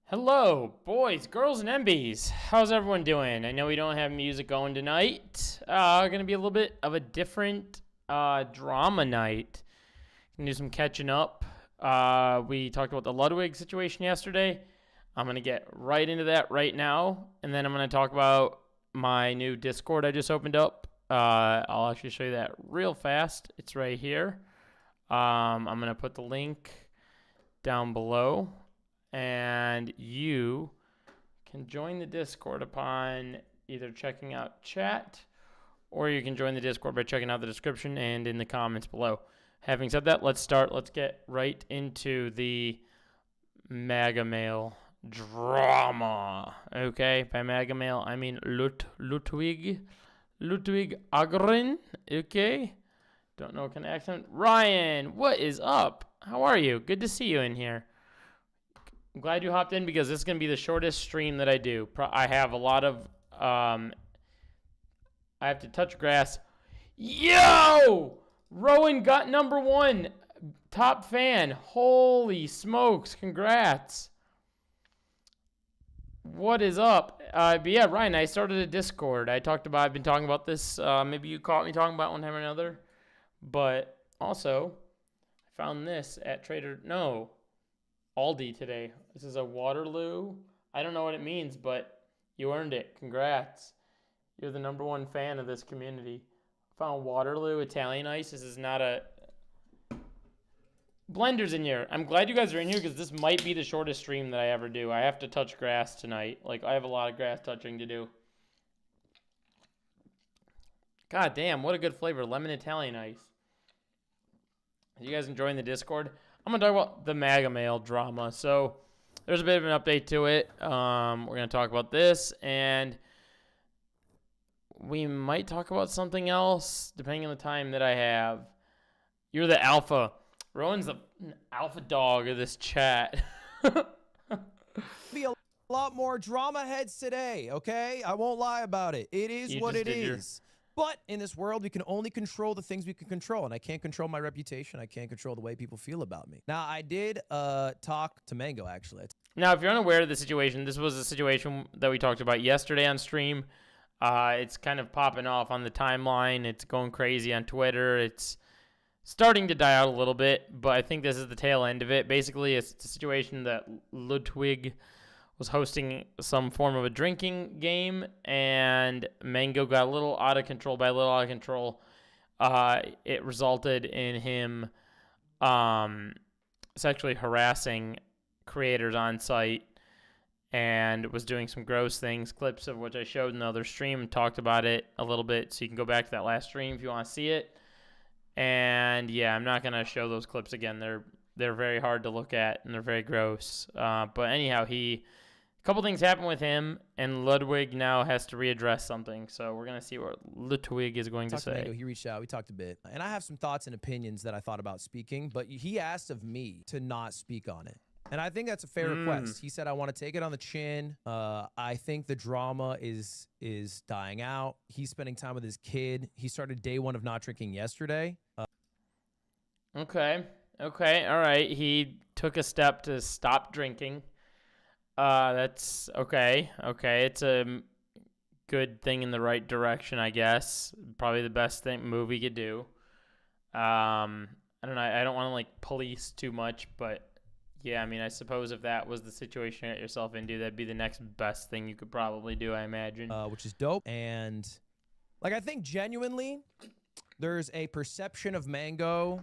Hello, boys, girls, and MBs. How's everyone doing? I know we don't have music going tonight. Gonna be a little bit of a different drama night. Gonna do some catching up. We talked about the Ludwig situation yesterday. I'm gonna get right into that right now, and then I'm gonna talk about my new Discord I just opened up. I'll actually show you that real fast. It's right here. I'm gonna put the link down below. And you can join the Discord upon either checking out chat, or you can join the Discord by checking out the description and in the comments below. Having said that, let's start. Let's get right into the Mang0 drama. Okay, by Mang0 I mean Ludwig Agren. Okay, don't know what kind of accent. Ryan, what is up? How are you? Good to see you in here. I'm glad you hopped in because this is going to be the shortest stream that I do. I have a lot of, I have to touch grass. Yo! Rowan got #1. Top fan. Holy smokes. Congrats. What is up? But yeah, Ryan, I started a Discord. I've been talking about this. Maybe you caught me talking about one time or another. But also, I found this at Aldi today. This is a Waterloo. I don't know what it means, but you earned it. Congrats. You're the #1 fan of this community. Found Waterloo Italian ice. This is not a... Blender's in here. I'm glad you guys are in here because this might be the shortest stream that I ever do. I have to touch grass tonight. Like, I have a lot of grass touching to do. God damn, what a good flavor. Lemon Italian ice. Are you guys enjoying the Discord? I'm going to talk about the Mang0 drama. So there's a bit of an update to it. We're going to talk about this, and we might talk about something else depending on the time that I have. You're the alpha. Rowan's the alpha dog of this chat. Be a lot more drama heads today, okay? I won't lie about it. It is what it is. But in this world, we can only control the things we can control, and I can't control my reputation. I can't control the way people feel about me. Now, I did talk to Mango, actually. Now, if you're unaware of the situation, this was a situation that we talked about yesterday on stream. It's kind of popping off on the timeline. It's going crazy on Twitter. It's starting to die out a little bit, but I think this is the tail end of it. Basically, it's a situation that Ludwig was hosting some form of a drinking game, and Mango got a little out of control. By a little out of control, it resulted in him sexually harassing creators on site and was doing some gross things, clips of which I showed in the other stream, talked about it a little bit, so you can go back to that last stream if you want to see it. And yeah, I'm not going to show those clips again. They're very hard to look at, and they're very gross. But anyhow, a couple things happened with him, and Ludwig now has to readdress something. So we're going to see what Ludwig is going to say. Mango, he reached out. We talked a bit. And I have some thoughts and opinions that I thought about speaking, but he asked of me to not speak on it. And I think that's a fair request. He said, I want to take it on the chin. I think the drama is dying out. He's spending time with his kid. He started day 1 of not drinking yesterday. Okay. All right. He took a step to stop drinking. That's okay. It's a good thing in the right direction, I guess. Probably the best move he could do. I don't know. I don't want to like police too much, but yeah, I mean, I suppose if that was the situation you got yourself into, that'd be the next best thing you could probably do, I imagine. Which is dope. And like, I think genuinely there's a perception of Mango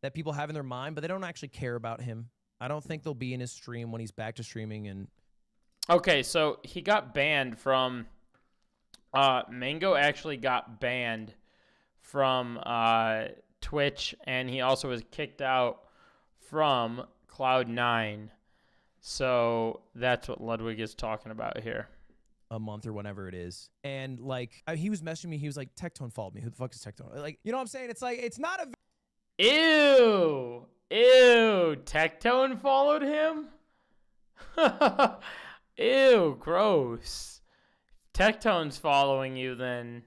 that people have in their mind, but they don't actually care about him. I don't think they'll be in his stream when he's back to streaming. And okay, so he got banned from Mango actually got banned from Twitch, and he also was kicked out from Cloud9. So that's what Ludwig is talking about here. A month or whenever it is. And like, he was messaging me. He was like, Tectone followed me. Who the fuck is Tectone? Like, you know what I'm saying? It's like, it's not a... Ew. Tectone followed him? Ew, gross. Tectone's following you, then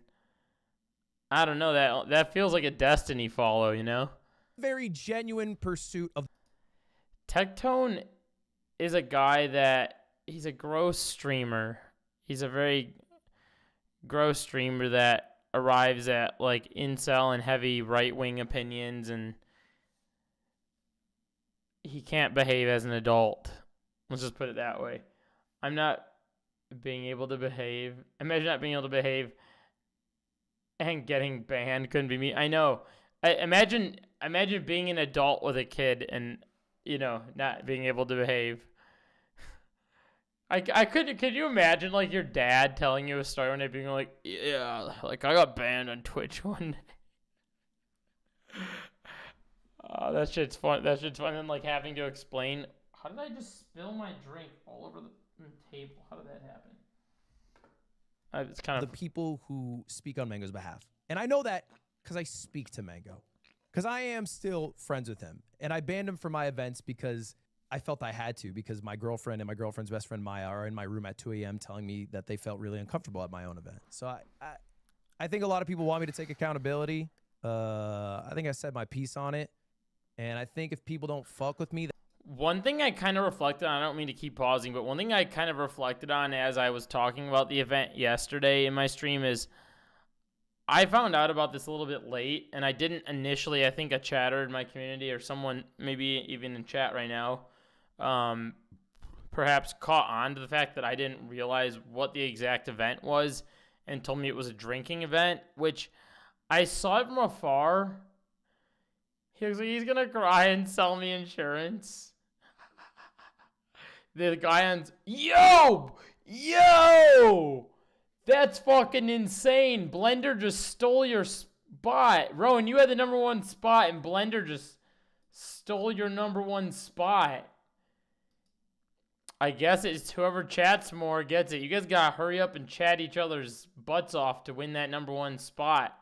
I don't know, that feels like a Destiny follow, you know? Very genuine pursuit of... Tectone is a guy that he's a gross streamer. He's a very gross streamer that arrives at like incel and heavy right-wing opinions, and he can't behave as an adult. Let's just put it that way. I'm not being able to behave. Imagine not being able to behave and getting banned. Couldn't be me. I know. Imagine being an adult with a kid and, not being able to behave. Could you imagine like your dad telling you a story one day being like, yeah, like I got banned on Twitch one day. Oh, that shit's fun. And like having to explain, how did I just spill my drink all over the table? How did that happen? It's kind of the people who speak on Mango's behalf. And I know that because I speak to Mango. Because I am still friends with him. And I banned him from my events because I felt I had to, because my girlfriend and my girlfriend's best friend Maya are in my room at 2 a.m. telling me that they felt really uncomfortable at my own event. So I think a lot of people want me to take accountability. I think I said my piece on it. And I think if people don't fuck with me... One thing I kind of reflected on, I don't mean to keep pausing, but one thing I kind of reflected on as I was talking about the event yesterday in my stream is I found out about this a little bit late, and I didn't initially. I think a chatter in my community or someone maybe even in chat right now perhaps caught on to the fact that I didn't realize what the exact event was and told me it was a drinking event, which I saw it from afar. He was like, he's going to cry and sell me insurance. The guy on, yo, that's fucking insane. Blender just stole your spot. Rowan, you had the number one spot, and Blender just stole your number one spot. I guess it's whoever chats more gets it. You guys gotta hurry up and chat each other's butts off to win that number one spot.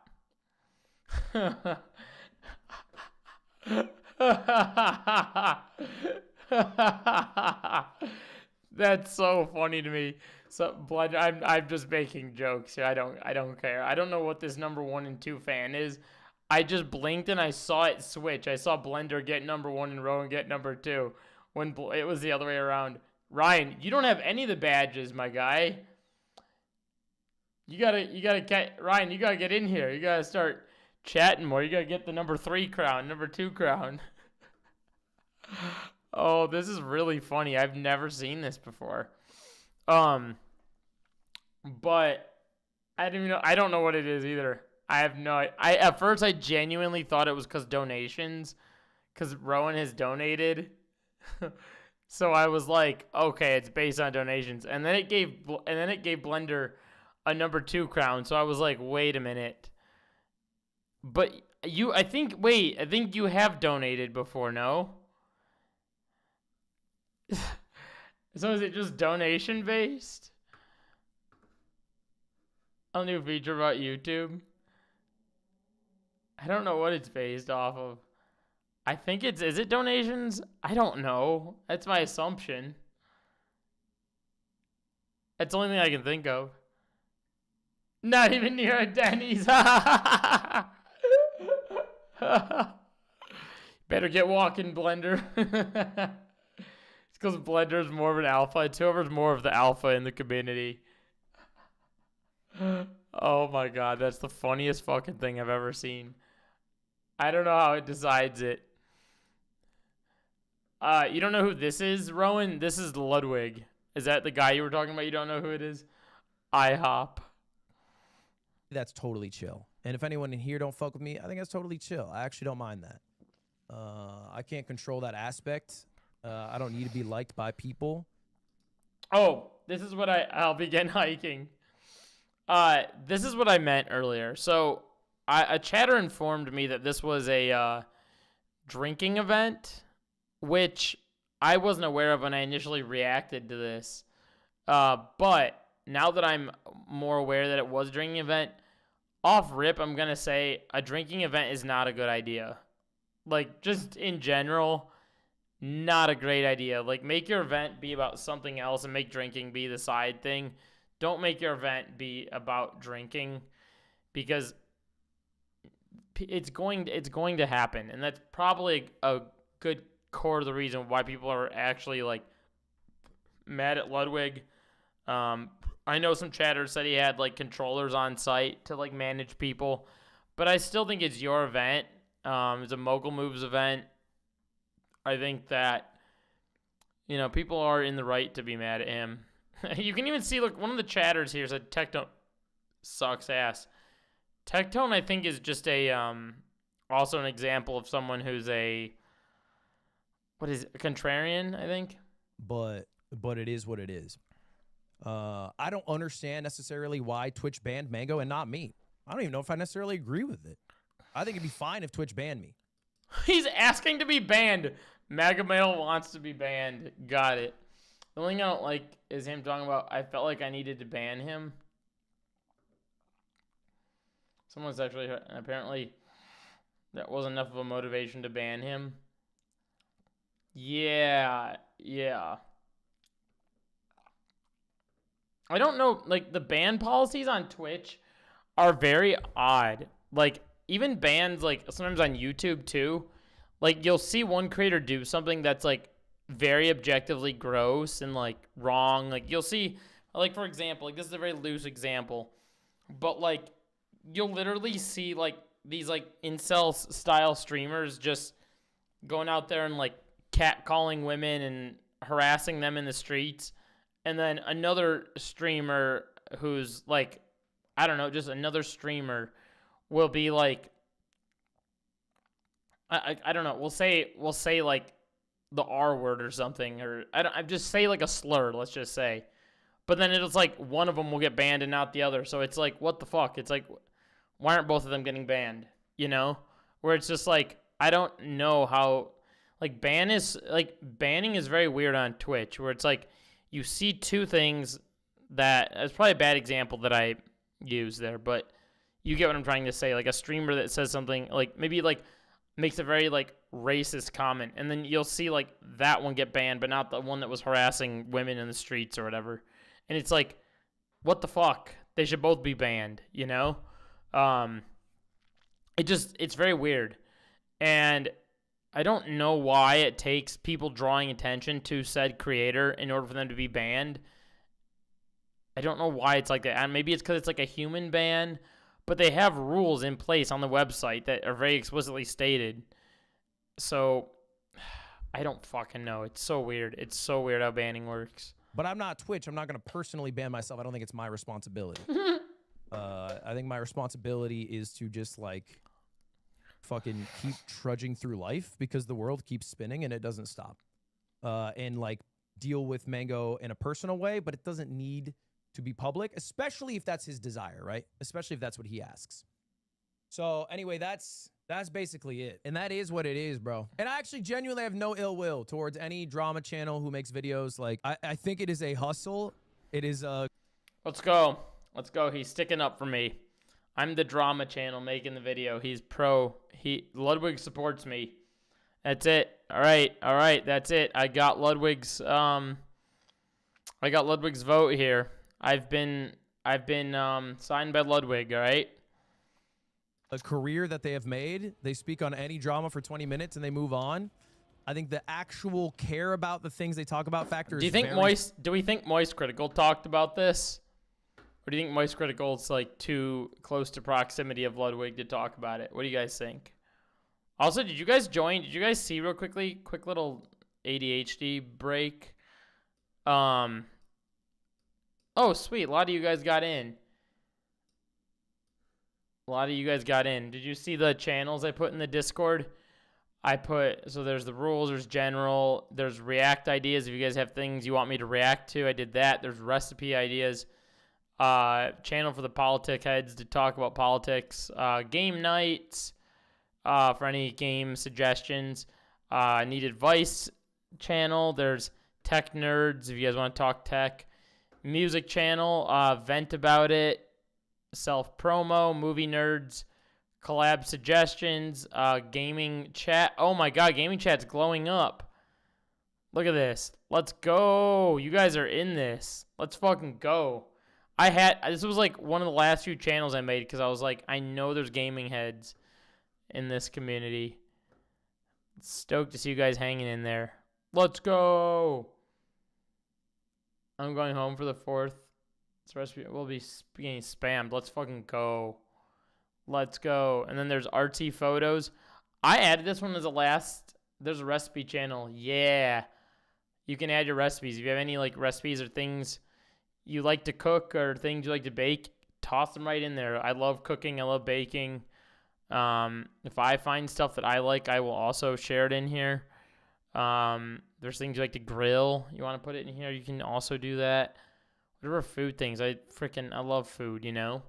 That's so funny to me. So Blender, I'm just making jokes here. I don't care. I don't know what this number 1 and 2 fan is. I just blinked and I saw it switch. I saw Blender get number 1 and Rowan get number 2 when it was the other way around. Ryan, you don't have any of the badges, my guy. You gotta get Ryan. You gotta get in here. You gotta start chatting more. You gotta get the number 3 crown, number 2 crown. Oh, this is really funny. I've never seen this before. But I don't know what it is either. I have no. At first I genuinely thought it was because donations, because Rowan has donated. So I was like, okay, it's based on donations, and then it gave Blender a number 2 crown. So I was like, wait a minute. But I think you have donated before, no? So is it just donation based? A new feature about YouTube? I don't know what it's based off of. I think is it donations? I don't know. That's my assumption. That's the only thing I can think of. Not even near a Denny's. Better get walking, Blender. It's because Blender's more of an alpha. It's whoever's more of the alpha in the community. Oh my god, that's the funniest fucking thing I've ever seen. I don't know how it decides it. You don't know who this is, Rowan? This is Ludwig. Is that the guy you were talking about? You don't know who it is? IHOP. That's totally chill. And if anyone in here don't fuck with me, I think that's totally chill. I actually don't mind that. I can't control that aspect. I don't need to be liked by people. Oh, this is what I'll begin hiking. This is what I meant earlier. So a chatter informed me that this was a drinking event, which I wasn't aware of when I initially reacted to this. But now that I'm more aware that it was a drinking event, off rip, I'm going to say a drinking event is not a good idea. Like, just in general, not a great idea. Like, make your event be about something else and make drinking be the side thing. Don't make your event be about drinking, because it's going to happen, and that's probably a good core of the reason why people are actually like mad at Ludwig. I know some chatters said he had like controllers on site to like manage people, but I still think it's your event. It's a Mogul Moves event. I think that, people are in the right to be mad at him. You can even see, look, one of the chatters here said Tectone sucks ass. Tectone, I think, is just also an example of someone who's a contrarian, I think. But it is what it is. I don't understand necessarily why Twitch banned Mango and not me. I don't even know if I necessarily agree with it. I think it'd be fine if Twitch banned me. He's asking to be banned. Mang0 wants to be banned. Got it. The only thing I don't like is him talking about, I felt like I needed to ban him. Someone's actually, apparently, that wasn't enough of a motivation to ban him. Yeah. I don't know, like, the ban policies on Twitch are very odd. Like, even bans, like, sometimes on YouTube, too. Like, you'll see one creator do something that's, like, very objectively gross and, like, wrong. Like, you'll see, like, for example, like, this is a very loose example. But, like, you'll literally see, like, these, like, incel-style streamers just going out there and, like, catcalling women and harassing them in the streets. And then another streamer who's, like, I don't know, just another streamer will be, like, I don't know, we'll say, like, the R word or something, or I just say, like, a slur, let's just say. But then it's, like, one of them will get banned and not the other. So it's, like, what the fuck? It's, like, why aren't both of them getting banned, Where it's just, like, I don't know how, like, banning is very weird on Twitch, where it's, like, you see two things it's probably a bad example that I use there, but you get what I'm trying to say. Like, a streamer that says something, like, maybe, like, makes a very, like, racist comment, and then you'll see, like, that one get banned, but not the one that was harassing women in the streets or whatever. And it's like, what the fuck? They should both be banned, It's very weird. And I don't know why it takes people drawing attention to said creator in order for them to be banned. I don't know why it's like that. And maybe it's because it's like a human ban, but they have rules in place on the website that are very explicitly stated. So I don't fucking know. It's so weird. It's so weird how banning works. But I'm not Twitch. I'm not going to personally ban myself. I don't think it's my responsibility. I think my responsibility is to just, like, fucking keep trudging through life because the world keeps spinning and it doesn't stop. And, like, deal with Mango in a personal way, but it doesn't need to be public, especially if that's his desire, right? Especially if that's what he asks. So anyway, that's basically it. And that is what it is, bro. And I actually genuinely have no ill will towards any drama channel who makes videos. Like, I think it is a hustle. It is a... Let's go. He's sticking up for me. I'm the drama channel making the video. He's pro. Ludwig supports me. That's it. All right. That's it. I got Ludwig's vote here. I've been signed by Ludwig. All right. A career that they have made. They speak on any drama for 20 minutes and they move on. I think the actual care about the things they talk about factor is Do we think Moist Critical talked about this? Or do you think Moist Critical is, like, too close to proximity of Ludwig to talk about it? What do you guys think? Also, did you guys join? Did you guys see real quickly? Quick little ADHD break. Oh, sweet. A lot of you guys got in. Did you see the channels I put in the Discord? So there's the rules, there's general, there's react ideas. If you guys have things you want me to react to, I did that. There's recipe ideas. Channel for the politic heads to talk about politics. Game nights for any game suggestions. Need advice channel. There's tech nerds if you guys want to talk tech. Music channel. Vent about it. Self promo. Movie nerds. Collab suggestions. Gaming chat. Oh my god, gaming chat's glowing up. Look at this. Let's go. You guys are in this. Let's fucking go. This was like one of the last few channels I made because I was like, I know there's gaming heads in this community. Stoked to see you guys hanging in there. Let's go. I'm going home for the 4th. This recipe will be getting spammed. Let's fucking go. Let's go. And then there's artsy photos. I added this one as a last. There's a recipe channel. Yeah. You can add your recipes. If you have any like recipes or things you like to cook or things you like to bake, toss them right in there. I love cooking. I love baking. If I find stuff that I like, I will also share it in here. There's things you like to grill. You want to put it in here, you can also do that. Whatever food things. I love food, you know.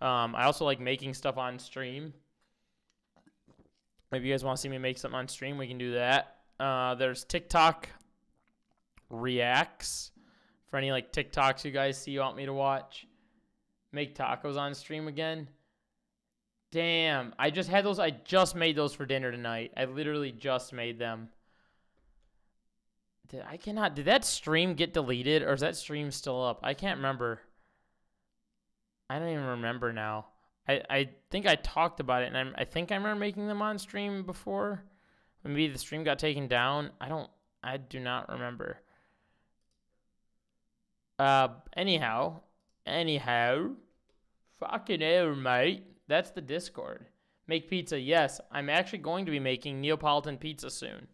I also like making stuff on stream. Maybe you guys want to see me make something on stream, we can do that. There's TikTok reacts. For any like TikToks you guys see you want me to watch. Make tacos on stream again. Damn, I just had those. I just made those for dinner tonight. I literally just made them. Did that stream get deleted or is that stream still up? I can't remember. I don't even remember now. I think I talked about it and I think I remember making them on stream before. Maybe the stream got taken down. I do not remember. Anyhow. Fucking hell, mate. That's the Discord. Make pizza. Yes, I'm actually going to be making Neapolitan pizza soon.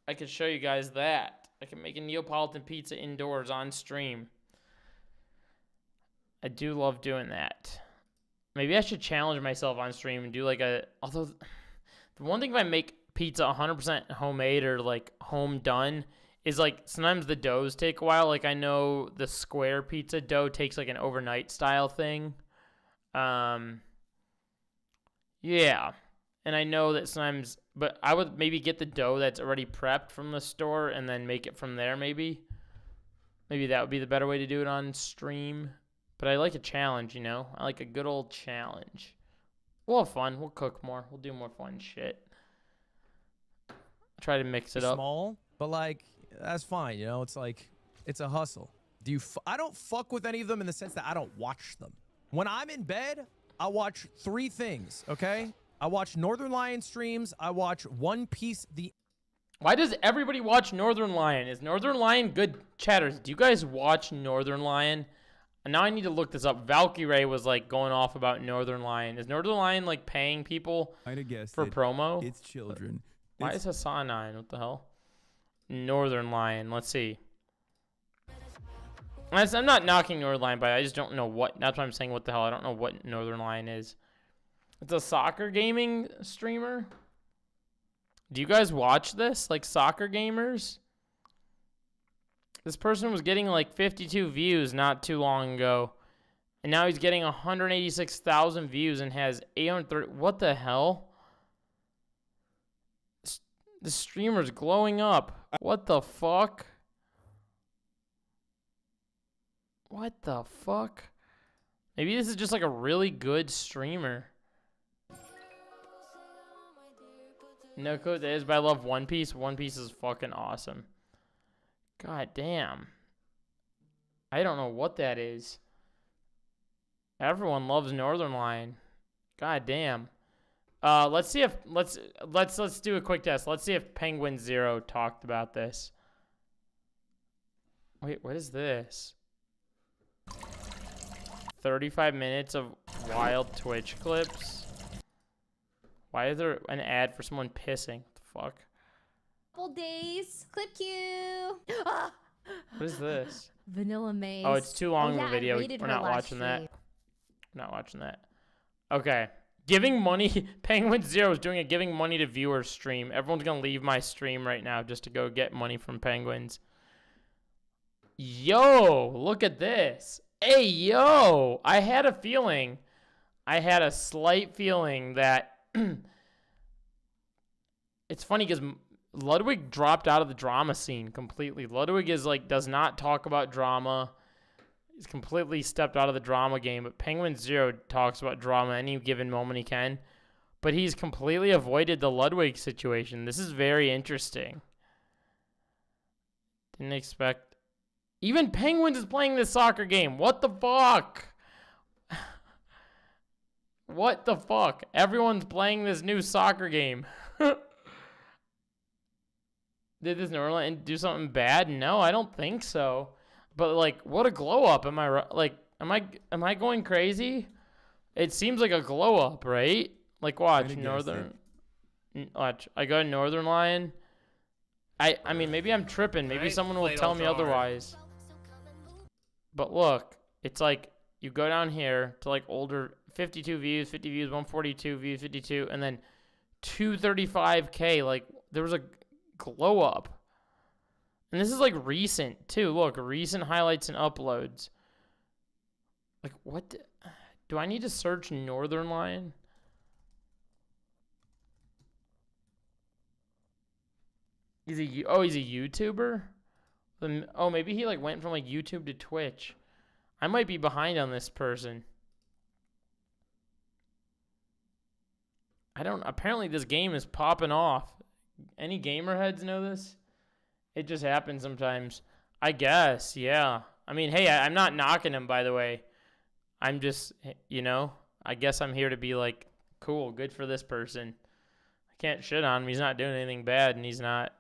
I can show you guys that. I can make a Neapolitan pizza indoors on stream. I do love doing that. Maybe I should challenge myself on stream and do like although the one thing if I make pizza 100% homemade or like home done is like sometimes the doughs take a while. Like I know the square pizza dough takes like an overnight style thing. Yeah. And I know that sometimes, but I would maybe get the dough that's already prepped from the store and then make it from there maybe. Maybe that would be the better way to do it on stream. But I like a challenge, you know? I like a good old challenge. We'll have fun. We'll cook more. We'll do more fun shit. Try to mix it up. Small, but like, that's fine, you know? It's like, it's a hustle. I don't fuck with any of them in the sense that I don't watch them. When I'm in bed, I watch 3 things, okay? I watch Northern Lion streams. I watch One Piece. Why does everybody watch Northern Lion? Is Northern Lion good? Chatters, do you guys watch Northern Lion? And now I need to look this up. Valkyrie was like going off about Northern Lion. Is Northern Lion like paying people for promo? It's children. Why is Hassan 9? What the hell? Northern Lion. Let's see. I'm not knocking Northern Lion, but I just don't know what. That's why I'm saying what the hell. I don't know what Northern Lion is. It's a soccer gaming streamer. Do you guys watch this? Like soccer gamers? This person was getting like 52 views not too long ago. And now he's getting 186,000 views and has 830. What the hell? The streamer's glowing up. What the fuck? What the fuck? Maybe this is just like a really good streamer. No code that is, but I love One Piece. One Piece is fucking awesome. God damn. I don't know what that is. Everyone loves Northern Lion. God damn. Let's see if let's do a quick test. Let's see if Penguin0 talked about this. Wait, what is this? 35 minutes of wild Twitch clips. Why is there an ad for someone pissing? What the fuck? Couple days. Clip queue. Ah! What is this? Vanilla Maze. Oh, it's too long of a video. We're not watching that. We're not watching that. Okay. Giving money. Penguin0 is doing a giving money to viewers stream. Everyone's going to leave my stream right now just to go get money from penguins. Yo, look at this. Hey, yo. I had a feeling. I had a slight feeling that it's funny because Ludwig dropped out of the drama scene completely. Ludwig is like, does not talk about drama. He's completely stepped out of the drama game, but Penguin0 talks about drama any given moment he can. But he's completely avoided the Ludwig situation. This is very interesting. Didn't expect. Even Penguins is playing this soccer game. What the fuck? What the fuck? Everyone's playing this new soccer game. Did this Norland do something bad? No, I don't think so. But like, what a glow up! Am I like, am I going crazy? It seems like a glow up, right? Like, watch Northern. Watch, I go to Northern Lion. I mean, maybe I'm tripping. Maybe someone will tell me otherwise. But look, it's like you go down here to like older 52 views, 50 views, 142 views, 52, and then 235K. Like, there was a glow up. And this is like recent too. Look, recent highlights and uploads. Like, what? Do I need to search Northern Lion? He's a YouTuber? Oh, maybe he like went from like YouTube to Twitch. I might be behind on this person. Apparently this game is popping off. Any gamer heads know this? It just happens sometimes. I guess, yeah. I mean, hey, I'm not knocking him, by the way. I'm just, I guess I'm here to be like, cool, good for this person. I can't shit on him. He's not doing anything bad, and he's not,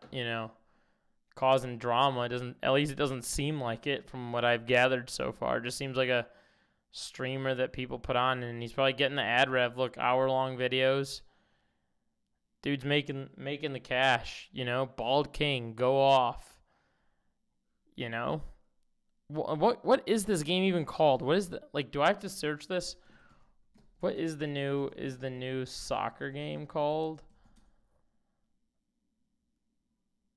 causing drama. At least it doesn't seem like it from what I've gathered so far. It just seems like a streamer that people put on, and he's probably getting the ad rev. Look, hour-long videos. Dude's making the cash, Bald King, go off. What is this game even called? What is do I have to search this? What is the new soccer game called?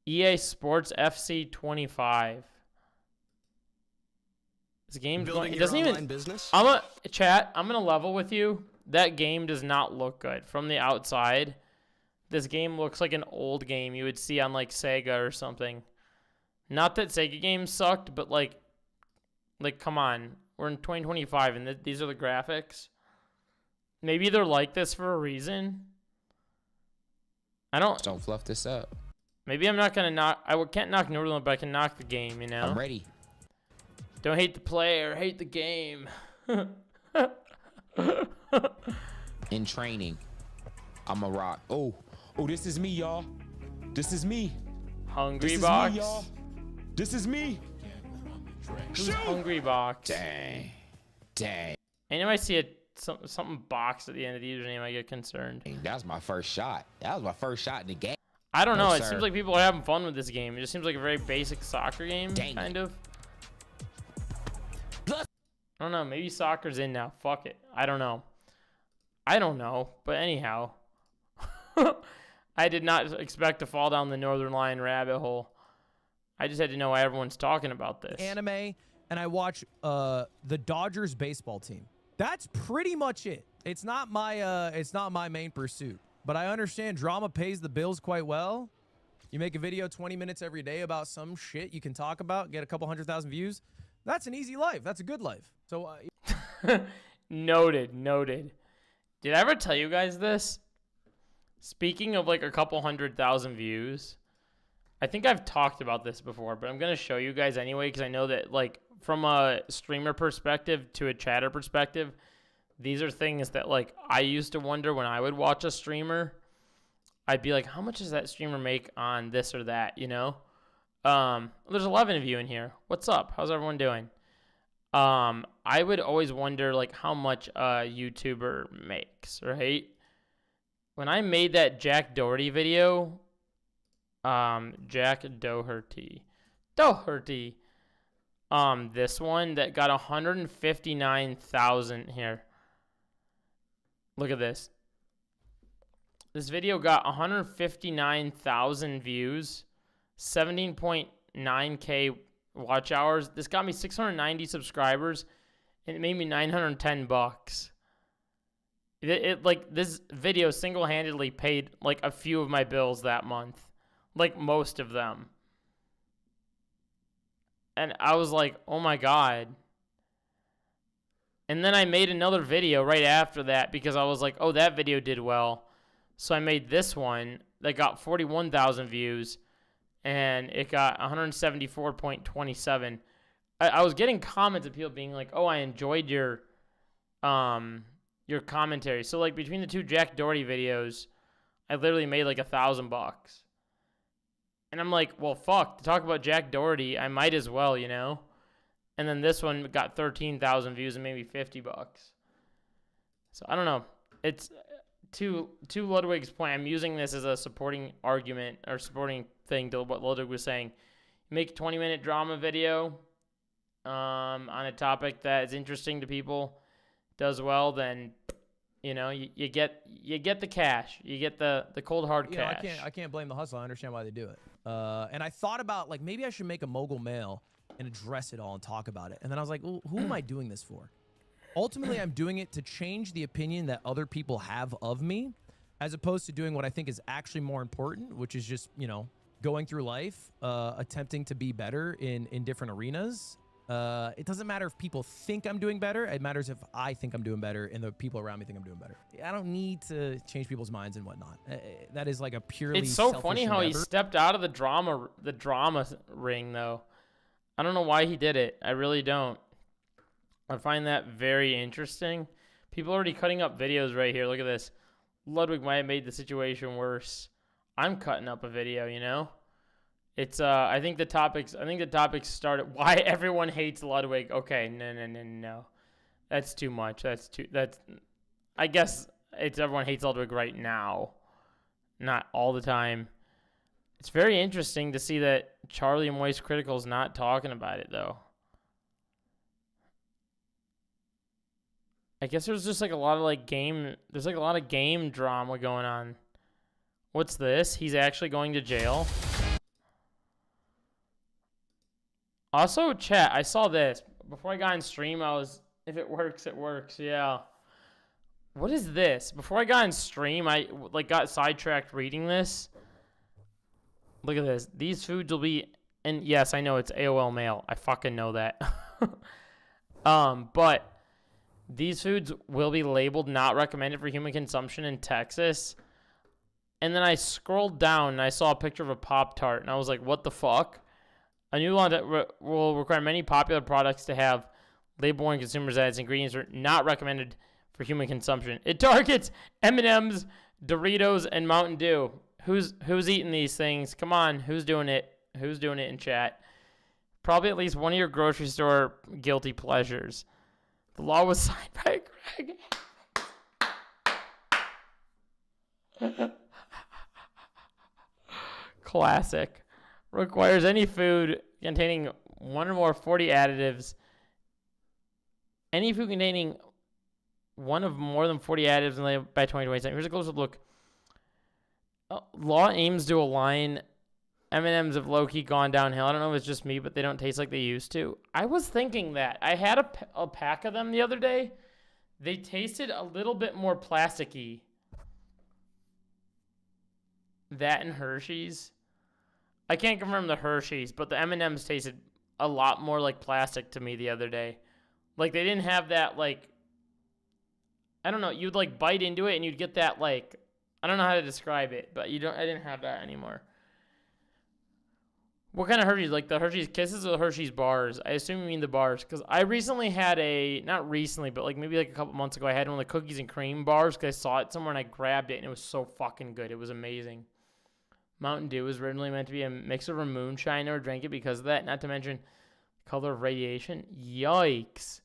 EA Sports FC 25. This game's going. It doesn't even. Business? I'm gonna level with you. That game does not look good from the outside. This game looks like an old game you would see on like Sega or something. Not that Sega games sucked, but like come on, we're in 2025 and these are the graphics. Maybe they're like this for a reason. Don't fluff this up. Maybe I'm not gonna knock. Can't knock Northern, but I can knock the game. I'm ready. Don't hate the player, hate the game. In training, I'm a rock. Oh, this is me, y'all. This is me. Hungry this Box. Is me, y'all. This is me. Who's Hungry Box? Dang. Anytime I see something box at the end of the username, I get concerned. That was my first shot. That was my first shot in the game. I don't know. No, it seems like people are having fun with this game. It just seems like a very basic soccer game, kind of. I don't know. Maybe soccer's in now. Fuck it. I don't know. But anyhow, I did not expect to fall down the Northern Lion rabbit hole. I just had to know why everyone's talking about this. Anime, and I watch the Dodgers baseball team. That's pretty much it. It's not my main pursuit, but I understand drama pays the bills quite well. You make a video 20 minutes every day about some shit you can talk about, get a couple 100,000 views. That's an easy life. That's a good life. So Noted. Did I ever tell you guys this? Speaking of like a couple 100,000 views, I think I've talked about this before, but I'm going to show you guys anyway because I know that like from a streamer perspective to a chatter perspective, these are things that like I used to wonder when I would watch a streamer. I'd be like, how much does that streamer make on this or that, There's 11 of you in here. What's up? How's everyone doing? I would always wonder like how much a YouTuber makes, right? When I made that Jack Doherty video, Jack Doherty, this one that got 159,000 here. Look at this. This video got 159,000 views, 17.9K watch hours. This got me 690 subscribers, and it made me $910. It like this video single-handedly paid like a few of my bills that month, like most of them. And I was like, oh my God. And then I made another video right after that because I was like, oh, that video did well. So I made this one that got 41,000 views, and it got 174.27. I was getting comments of people being like, oh, I enjoyed your commentary. So like between the two Jack Doherty videos, I literally made like $1,000. And I'm like, well, fuck, to talk about Jack Doherty, I might as well, you know? And then this one got 13,000 views and maybe $50. So I don't know. It's to Ludwig's point, I'm using this as a supporting argument or supporting thing to what Ludwig was saying. Make a 20-minute drama video on a topic that is interesting to people, does well, then you know you get the cash, you get the cold hard cash. I can't blame the hustle. I understand why they do it. And I thought about like maybe I should make a mogul mail and address it all and talk about it. And then I was like, well, who am I doing this for? Ultimately, I'm doing it to change the opinion that other people have of me, as opposed to doing what I think is actually more important, which is just, you know, going through life, attempting to be better in different arenas. It doesn't matter if people think I'm doing better. It matters if I think I'm doing better and the people around me think I'm doing better. I don't need to change people's minds and whatnot. That is like a purely It's so selfish funny how he endeavor. stepped out of the drama ring, though. I don't know why he did it. I really don't. I find that very interesting. People are already cutting up videos right here. Look at this. Ludwig might have made the situation worse. I'm cutting up a video, you know? It's I think the topics started why everyone hates Ludwig. Okay, no. That's too much. I guess it's everyone hates Ludwig right now. Not all the time. It's very interesting to see that Charlie Moist Critical's not talking about it though. I guess there's just like a lot of game drama going on. What's this? He's actually going to jail. Also, chat, I saw this. Before I got in stream, if it works, it works. Yeah. What is this? Before I got in stream, I got sidetracked reading this. Look at this. These foods will be, and yes, I know it's AOL Mail. I fucking know that. But these foods will be labeled not recommended for human consumption in Texas. And then I scrolled down and I saw a picture of a Pop-Tart, and I was like, what the fuck? A new law that will require many popular products to have label warning consumers that its ingredients are not recommended for human consumption. It targets M&M's, Doritos, and Mountain Dew. Who's eating these things? Come on, who's doing it? Who's doing it in chat? Probably at least one of your grocery store guilty pleasures. The law was signed by Greg. Classic. Requires any food containing one or more 40 additives. Any food containing one of more than 40 additives by 2027. Here's a closer look. Law aims to align M&M's have low-key gone downhill. I don't know if it's just me, but they don't taste like they used to. I was thinking that. I had a pack of them the other day. They tasted a little bit more plasticky. That and Hershey's. I can't confirm the Hershey's, but the M&M's tasted a lot more like plastic to me the other day. Like, they didn't have that, like, I don't know, you'd, like, bite into it and you'd get that, like, I don't know how to describe it, but I didn't have that anymore. What kind of Hershey's? Like the Hershey's Kisses or the Hershey's Bars? I assume you mean the bars, because I recently had not recently, but like maybe like a couple months ago, I had one of the cookies and cream bars because I saw it somewhere and I grabbed it and it was so fucking good. It was amazing. Mountain Dew was originally meant to be a mix of a moonshine. I never drank it because of that, not to mention the color of radiation. Yikes.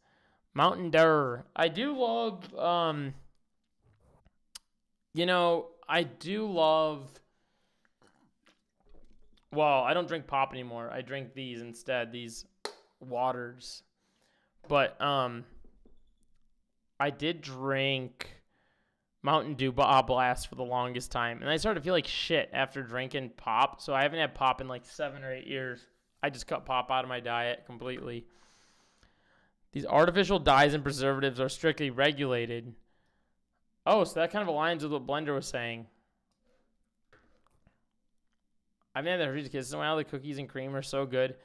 Mountain Dew. I do love, I do love, well, I don't drink pop anymore. I drink these instead, these waters. But I did drink Mountain Dew Blast for the longest time. And I started to feel like shit after drinking pop. So I haven't had pop in like 7 or 8 years. I just cut pop out of my diet completely. These artificial dyes and preservatives are strictly regulated. Oh, so that kind of aligns with what Blender was saying. I've had the Hershey's Kisses in a while. The cookies and cream are so good.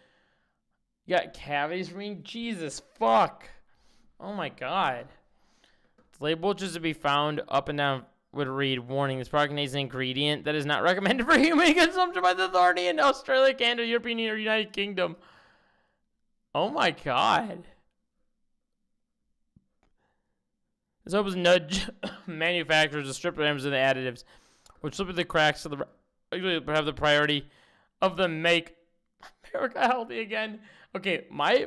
You got cavities for me? Jesus, fuck. Oh my god. The label just to be found up and down would read, warning, this product contains an ingredient that is not recommended for human consumption by the authority in Australia, Canada, European Union, or United Kingdom. Oh my god. This helps nudge manufacturers to strip items of the additives, which slip through the cracks of the have the priority of the Make America Healthy Again. Okay, I'm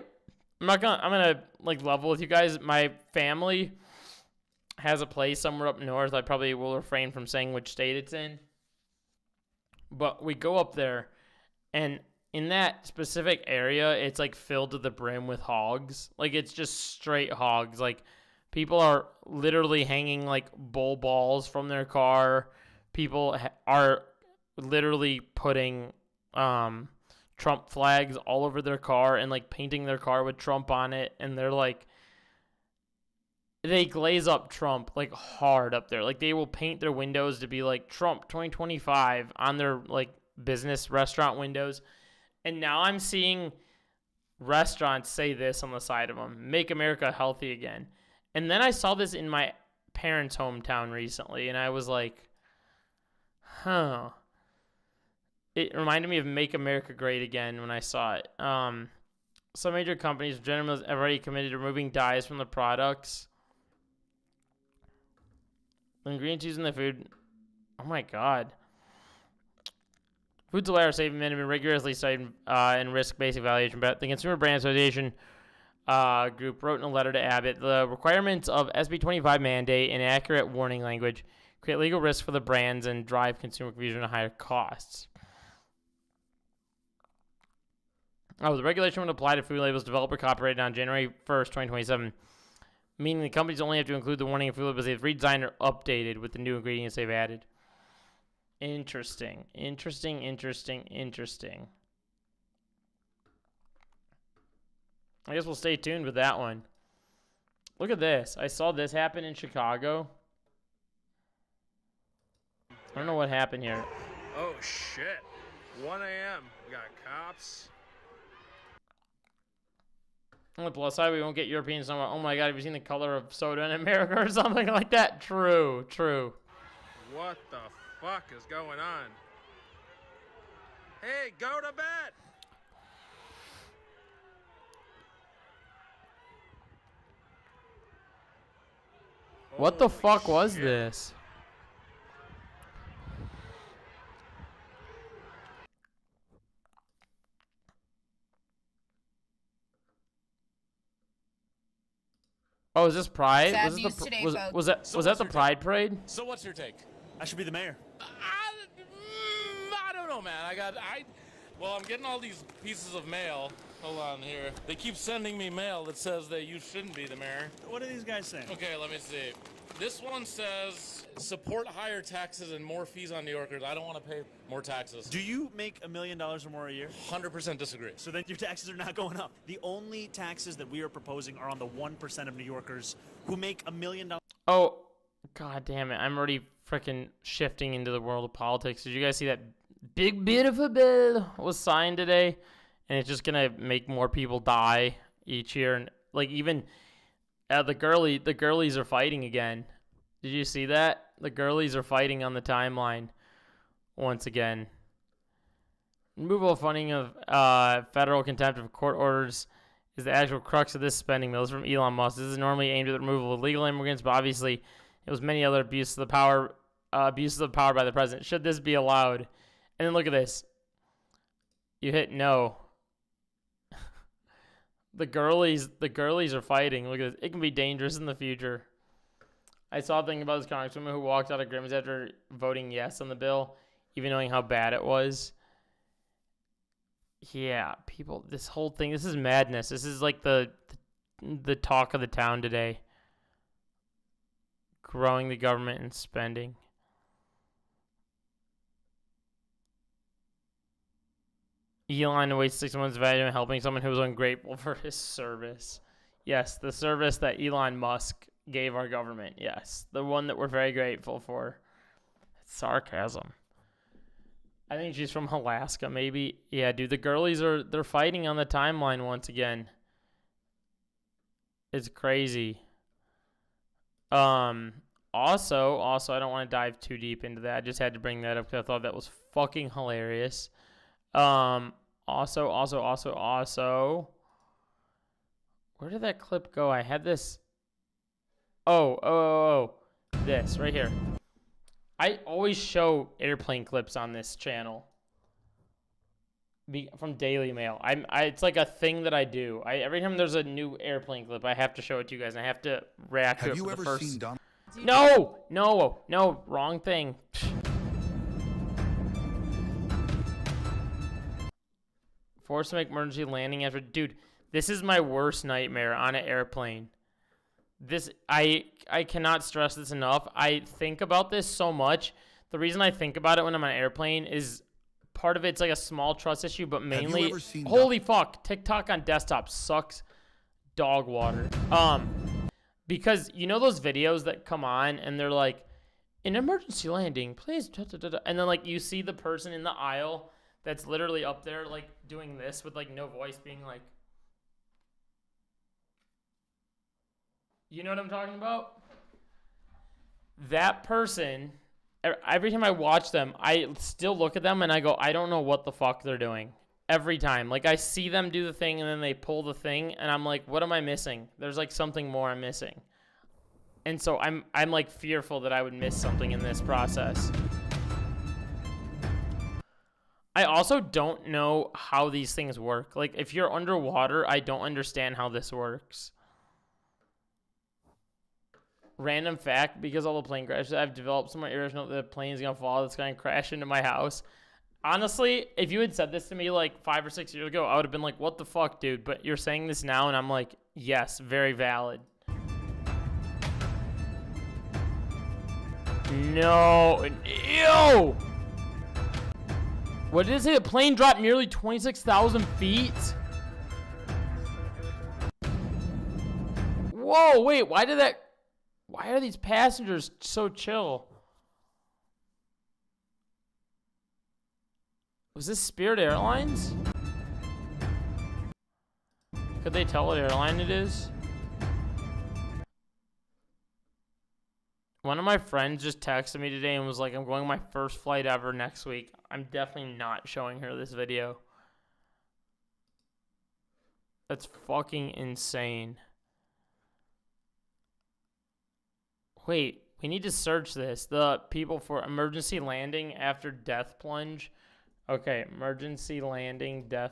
gonna like level with you guys. My family has a place somewhere up north. I probably will refrain from saying which state it's in. But we go up there, and in that specific area, it's like filled to the brim with hogs. Like it's just straight hogs. Like people are literally hanging like bull balls from their car. People are literally putting Trump flags all over their car and like painting their car with Trump on it. And they're like, they glaze up Trump like hard up there. Like they will paint their windows to be like Trump 2025 on their like business restaurant windows. And now I'm seeing restaurants say this on the side of them: Make America Healthy Again. And then I saw this in my parents' hometown recently, and I was like, huh. It reminded me of Make America Great Again when I saw it. Some major companies, General Mills, have already committed to removing dyes from the products. The ingredients used in the food. Oh my God. Food supply are safe and have been rigorously studied and risk-based evaluation. But the Consumer Brand Association group wrote in a letter to Abbott, the requirements of SB 25 mandate and accurate warning language create legal risks for the brands and drive consumer confusion and higher costs. Oh, the regulation would apply to food labels developed or copyrighted on January 1st, 2027, meaning the companies only have to include the warning of food labels they've redesigned or updated with the new ingredients they've added. Interesting. I guess we'll stay tuned with that one. Look at this. I saw this happen in Chicago. I don't know what happened here. Oh, shit. 1 a.m. We got cops. On the plus side, we won't get Europeans somewhere. Oh my God, have you seen the color of soda in America or something like that? True. What the fuck is going on? Hey, go to bed! What the Holy fuck was shit. this? Oh, is this Pride? Sad Was, this news the, today, was, folks. was that So was that what's the your Pride parade? So what's your take? I should be the mayor. I don't know, man. Well, I'm getting all these pieces of mail. Hold on here. They keep sending me mail that says that you shouldn't be the mayor. What are these guys saying? Okay, let me see. This one says support higher taxes and more fees on New Yorkers. I don't want to pay more taxes. Do you make $1 million or more a year? 100% disagree. So then your taxes are not going up. The only taxes that we are proposing are on the 1% of New Yorkers who make $1 million. Oh, God damn it. I'm already freaking shifting into the world of politics. Did you guys see that big beautiful bill was signed today? And it's just going to make more people die each year. And like even the girlies are fighting again. Did you see that? The girlies are fighting on the timeline once again. Removal of funding of federal contempt of court orders is the actual crux of this spending bill. This is from Elon Musk. This is normally aimed at the removal of illegal immigrants, but obviously it was many other abuses of power by the president. Should this be allowed? And then look at this. You hit no. The girlies are fighting. Look at this. It can be dangerous in the future. I saw a thing about this congresswoman who walked out of Grimm's after voting yes on the bill, even knowing how bad it was. Yeah, people, this whole thing, this is madness. This is like the talk of the town today. Growing the government and spending. Elon wastes 6 months of value in helping someone who was ungrateful for his service. Yes, the service that Elon Musk gave our government. Yes, the one that we're very grateful for. It's sarcasm. I think she's from Alaska, maybe. Yeah, dude, the girlies they're fighting on the timeline once again. It's crazy. Also, I don't want to dive too deep into that. I just had to bring that up because I thought that was fucking hilarious. Also, where did that clip go? I had this. This right here. I always show airplane clips on this channel. from Daily Mail. It's like a thing that I do. Every time there's a new airplane clip, I have to show it to you guys, and I have to react to it for the first. No, wrong thing. Forced to make emergency landing after, dude. This is my worst nightmare on an airplane. I cannot stress this enough. I think about this so much. The reason I think about it when I'm on an airplane is part of it's like a small trust issue, but mainly, holy fuck, TikTok on desktop sucks dog water. Because you know those videos that come on and they're like, an emergency landing, please, and then like you see the person in the aisle that's literally up there like doing this with like no voice, being like, you know what I'm talking about? That person, every time I watch them, I still look at them and I go, I don't know what the fuck they're doing. Every time. Like, I see them do the thing and then they pull the thing and I'm like, what am I missing? There's like something more I'm missing. And so I'm like fearful that I would miss something in this process. I also don't know how these things work. Like, if you're underwater, I don't understand how this works. Random fact, because all the plane crashes, I've developed somewhat irrational that the plane is going to fall, it's going to crash into my house. Honestly, if you had said this to me like 5 or 6 years ago, I would have been like, what the fuck, dude? But you're saying this now, and I'm like, yes, very valid. No. Ew! What did it say? The plane dropped nearly 26,000 feet? Whoa, wait, why are these passengers so chill? Was this Spirit Airlines? Could they tell what airline it is? One of my friends just texted me today and was like, I'm going on my first flight ever next week. I'm definitely not showing her this video. That's fucking insane. Wait, we need to search this. The people for emergency landing after death plunge. Okay, emergency landing, death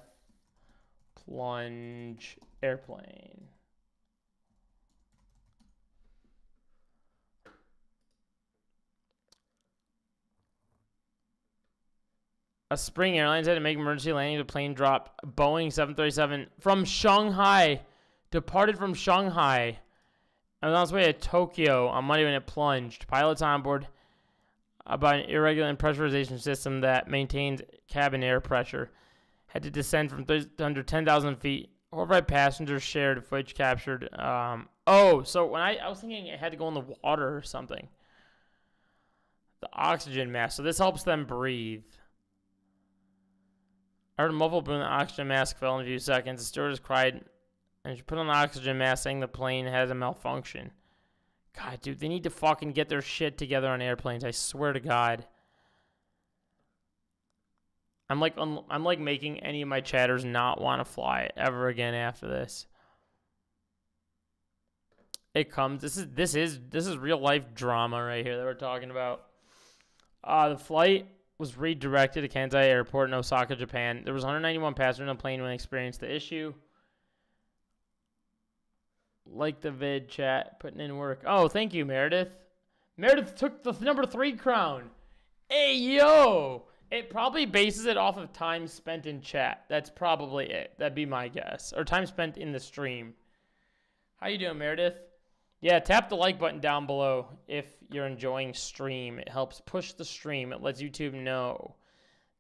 plunge, airplane. A Spring Airlines had to make emergency landing. The plane dropped. Boeing 737 from Shanghai. Departed from Shanghai. I was on its way to Tokyo on Monday when it plunged. Pilots on board about an irregular pressurization system that maintains cabin air pressure had to descend from under 10,000 feet. Horrified passengers shared footage captured. So when I was thinking it had to go in the water or something. The oxygen mask. So this helps them breathe. I heard a muffled boom. The oxygen mask fell in a few seconds. The stewardess cried, and she put on the oxygen mask, saying the plane has a malfunction. God, dude, they need to fucking get their shit together on airplanes. I swear to God. I'm like making any of my chatters not want to fly ever again after this. It comes. This is real life drama right here that we're talking about. The flight was redirected to Kansai Airport in Osaka, Japan. There was 191 passengers on the plane when it experienced the issue. Like the vid, chat, putting in work. Oh, thank you, Meredith. Meredith took the number 3 crown. Hey, yo! It probably bases it off of time spent in chat. That's probably it. That'd be my guess. Or time spent in the stream. How you doing, Meredith? Yeah, tap the like button down below if you're enjoying stream. It helps push the stream. It lets YouTube know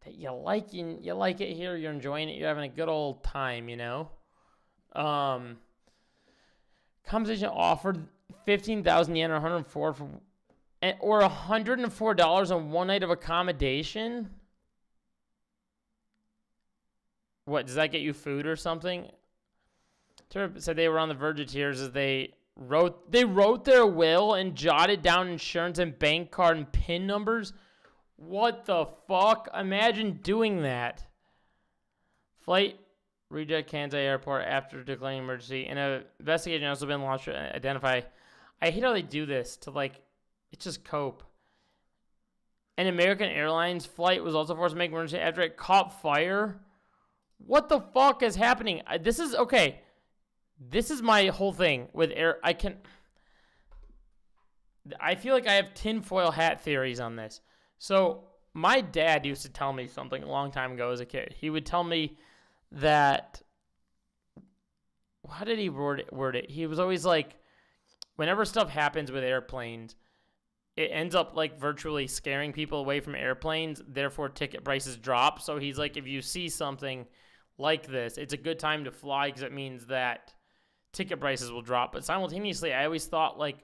that you like it here, you're enjoying it, you're having a good old time, you know? Compensation offered 15,000 yen or 104 or $104 on one night of accommodation? What, does that get you food or something? Said they were on the verge of tears as they wrote their will and jotted down insurance and bank card and PIN numbers. What the fuck? Imagine doing that. Flight reject Kansai Airport after declaring emergency. An investigation has also been launched to identify. I hate how they do this to it's just cope. An American Airlines flight was also forced to make emergency after it caught fire. What the fuck is happening? This is okay. This is my whole thing with air. I feel like I have tinfoil hat theories on this. So my dad used to tell me something a long time ago as a kid. He would tell me that, how did he word it? He was always like, whenever stuff happens with airplanes, it ends up like virtually scaring people away from airplanes. Therefore, ticket prices drop. So he's like, if you see something like this, it's a good time to fly because it means that ticket prices will drop. But simultaneously, I always thought like,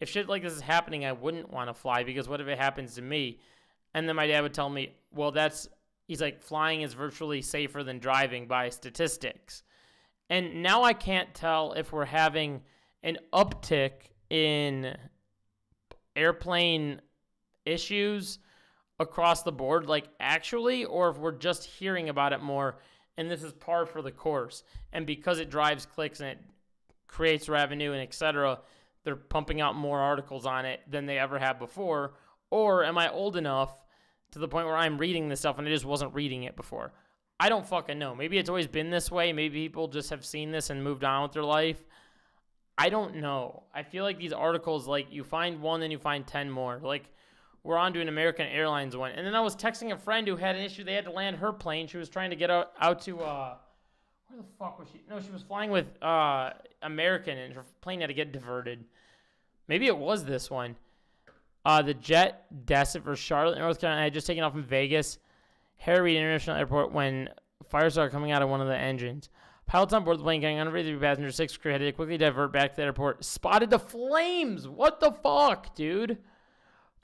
if shit like this is happening, I wouldn't want to fly because what if it happens to me? And then my dad would tell me, well, he's like, flying is virtually safer than driving by statistics. And now I can't tell if we're having an uptick in airplane issues across the board, like actually, or if we're just hearing about it more and this is par for the course. And because it drives clicks and it creates revenue and etc., they're pumping out more articles on it than they ever have before. Or am I old enough to the point where I'm reading this stuff and I just wasn't reading it before? I don't fucking know. Maybe it's always been this way. Maybe people just have seen this and moved on with their life. I don't know. I feel like these articles, like, you find one, then you find 10 more. Like, we're on to an American Airlines one. And then I was texting a friend who had an issue. They had to land her plane. She was trying to get out to, where the fuck was she? No, she was flying with American, and her plane had to get diverted. Maybe it was this one. The jet descent for Charlotte, North Carolina, had just taken off from Vegas, Harry International Airport, when fire started coming out of one of the engines. Pilots on board the plane, getting unrelated passengers, 6 crew had to quickly divert back to the airport. Spotted the flames! What the fuck, dude?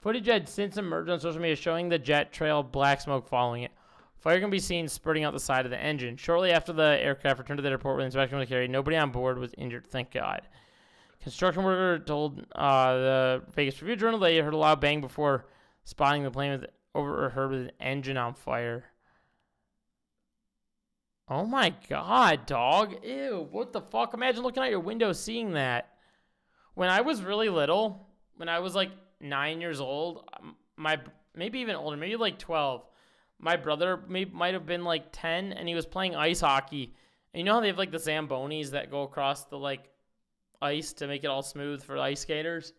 Footage had since emerged on social media showing the jet trail of black smoke following it. Fire can be seen spurting out the side of the engine. Shortly after the aircraft returned to the airport where the inspection was carried, nobody on board was injured, thank God. Construction worker told the Vegas Review-Journal they heard a loud bang before spotting the plane overheard with an engine on fire. Oh my God, dog. Ew, what the fuck? Imagine looking out your window seeing that. When I was really little, when I was like 9 years old, maybe even older, maybe like 12, my brother might have been like 10, and he was playing ice hockey. And you know how they have like the Zambonis that go across the like ice to make it all smooth for ice skaters?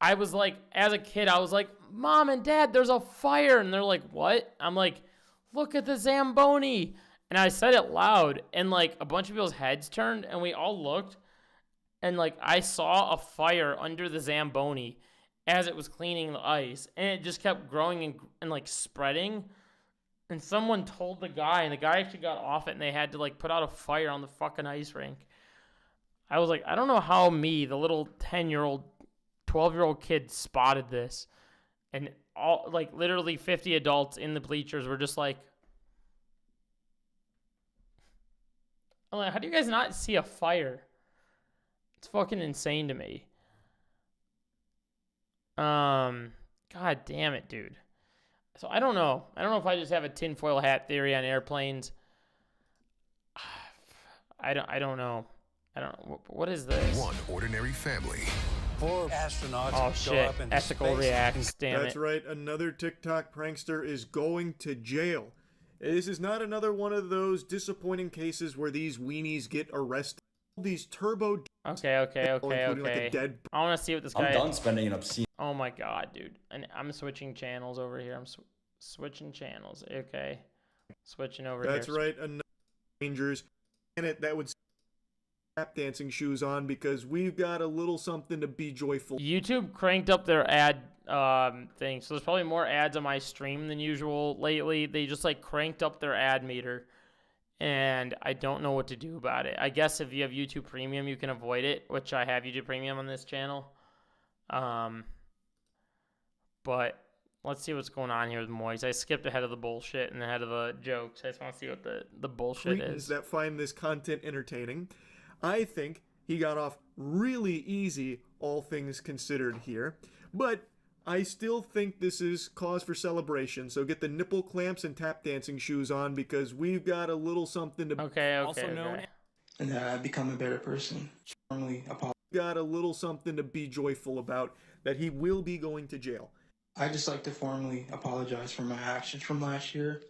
I was like, as a kid, I was like, Mom and Dad, there's a fire. And they're like, what? I'm like, look at the Zamboni. And I said it loud, and like a bunch of people's heads turned, and we all looked, and like I saw a fire under the Zamboni as it was cleaning the ice, and it just kept growing and like spreading. And someone told the guy, and the guy actually got off it, and they had to like put out a fire on the fucking ice rink. I was like, I don't know how me, the little 10-year-old, 12-year-old kid, spotted this, and all like literally 50 adults in the bleachers were just like, I'm like, how do you guys not see a fire? It's fucking insane to me. God damn it, dude. So I don't know. I don't know if I just have a tinfoil hat theory on airplanes. I don't know. What is this? One ordinary family. 4 astronauts Oh go shit. up into Ethical space. reacts, damn That's it. right. Another TikTok prankster is going to jail. This is not another one of those disappointing cases where these weenies get arrested. These turbo... Okay. including like a dead... I want to see what this guy... I'm done spending an obscene... Oh my God, dude. And I'm switching channels over here. I'm switching channels. Okay. Switching over here. That's right. Another Rangers. And that would... tap dancing shoes on because we've got a little something to be joyful. YouTube cranked up their ad thing, so there's probably more ads on my stream than usual lately. They just like cranked up their ad meter, and I don't know what to do about it. I guess if you have YouTube Premium, you can avoid it, which I have YouTube Premium on this channel. But let's see what's going on here with Moise. I skipped ahead of the bullshit and ahead of the jokes. I just want to see what the bullshit Cretins is. that find this content entertaining. I think he got off really easy, all things considered here. But I still think this is cause for celebration. So get the nipple clamps and tap dancing shoes on because we've got a little something to... Okay. And I've become a better person. Formally apologize. Got a little something to be joyful about, that he will be going to jail. I just like to formally apologize for my actions from last year.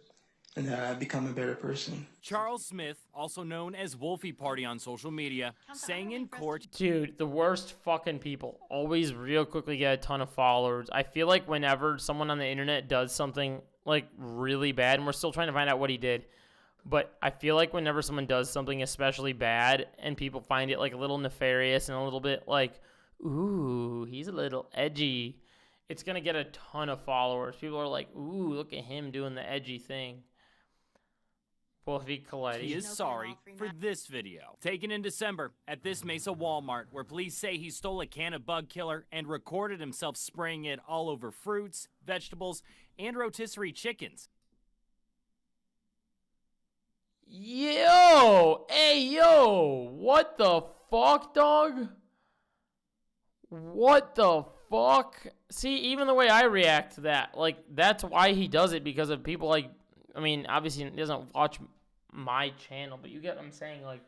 and become a better person. Charles Smith, also known as Wolfie Party on social media, saying in court, Dude, the worst fucking people always real quickly get a ton of followers. I feel like whenever someone on the internet does something like really bad, and we're still trying to find out what he did, but I feel like whenever someone does something especially bad and people find it like a little nefarious and a little bit like, ooh, he's a little edgy, it's going to get a ton of followers. People are like, ooh, look at him doing the edgy thing. Wolfie Coletti. he is sorry for this video. Taken in December at this Mesa Walmart, where police say he stole a can of bug killer and recorded himself spraying it all over fruits, vegetables, and rotisserie chickens. Yo! Hey, yo! What the fuck, dog? What the fuck? See, even the way I react to that, like, that's why he does it, because of people like, I mean, obviously he doesn't watch my channel, but you get what I'm saying, like,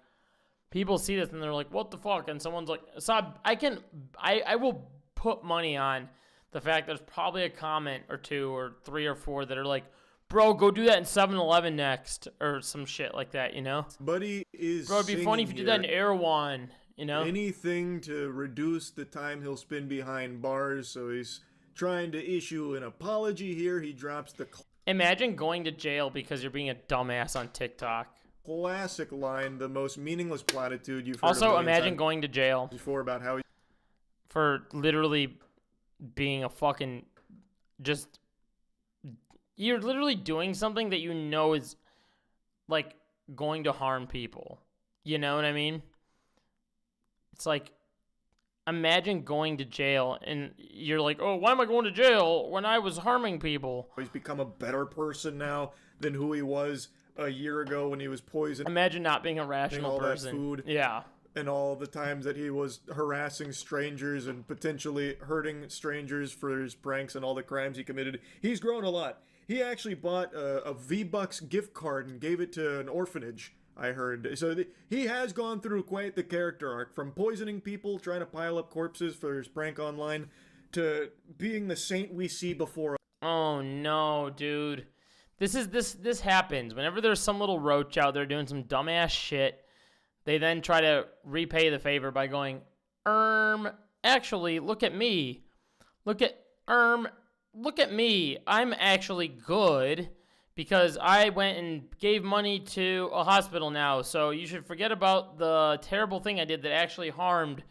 people see this and they're like, what the fuck? And someone's like, Saab, I will put money on the fact there's probably a comment or two or three or four that are like, bro, go do that in 7-Eleven next, or some shit like that, you know? Buddy is Bro, it'd be funny if you did that in Erewhon, you know? Anything to reduce the time he'll spend behind bars, so he's trying to issue an apology here. He drops the Imagine going to jail because you're being a dumbass on TikTok. classic line, the most meaningless platitude you've heard. Also, imagine going to jail before about how he for literally being a fucking just. You're literally doing something that you know is like going to harm people. You know what I mean? It's like, imagine going to jail and you're like, oh, why am I going to jail when I was harming people? He's become a better person now than who he was a year ago when he was poisoned. Imagine not being a rational all person. that food. Yeah. And all the times that he was harassing strangers and potentially hurting strangers for his pranks and all the crimes he committed. He's grown a lot. He actually bought a V-Bucks gift card and gave it to an orphanage, I heard. So he has gone through quite the character arc, from poisoning people, trying to pile up corpses for his prank online, to being the saint we see before. Oh no, dude. This happens. Whenever there's some little roach out there doing some dumbass shit, they then try to repay the favor by going, actually, look at me. Look at me. I'm actually good because I went and gave money to a hospital now. So you should forget about the terrible thing I did that actually harmed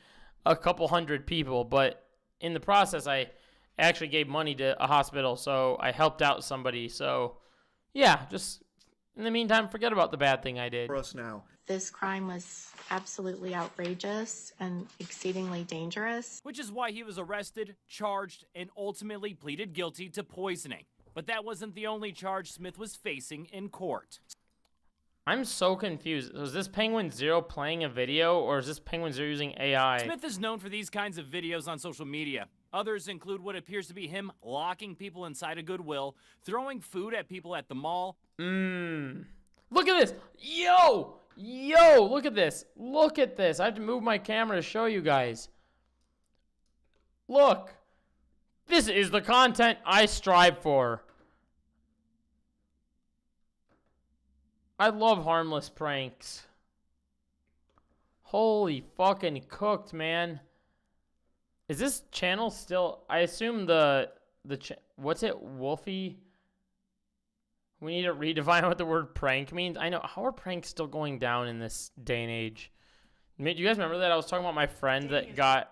a couple hundred people. But in the process, I actually gave money to a hospital. So I helped out somebody. So yeah, just in the meantime, forget about the bad thing I did. For us now. This crime was absolutely outrageous and exceedingly dangerous. Which is why he was arrested, charged, and ultimately pleaded guilty to poisoning. But that wasn't the only charge Smith was facing in court. I'm so confused. Was this Penguin Zero playing a video, or is this Penguin Zero using AI? Smith is known for these kinds of videos on social media. Others include what appears to be him locking people inside a Goodwill, throwing food at people at the mall. Look at this. Yo, look at this. Look at this. I have to move my camera to show you guys. Look. This is the content I strive for. I love harmless pranks. Holy fucking cooked, man. Is this channel still... I assume what's it? Wolfie? We need to redefine what the word prank means. I know. How are pranks still going down in this day and age? Do you guys remember that? I was talking about my friend that got...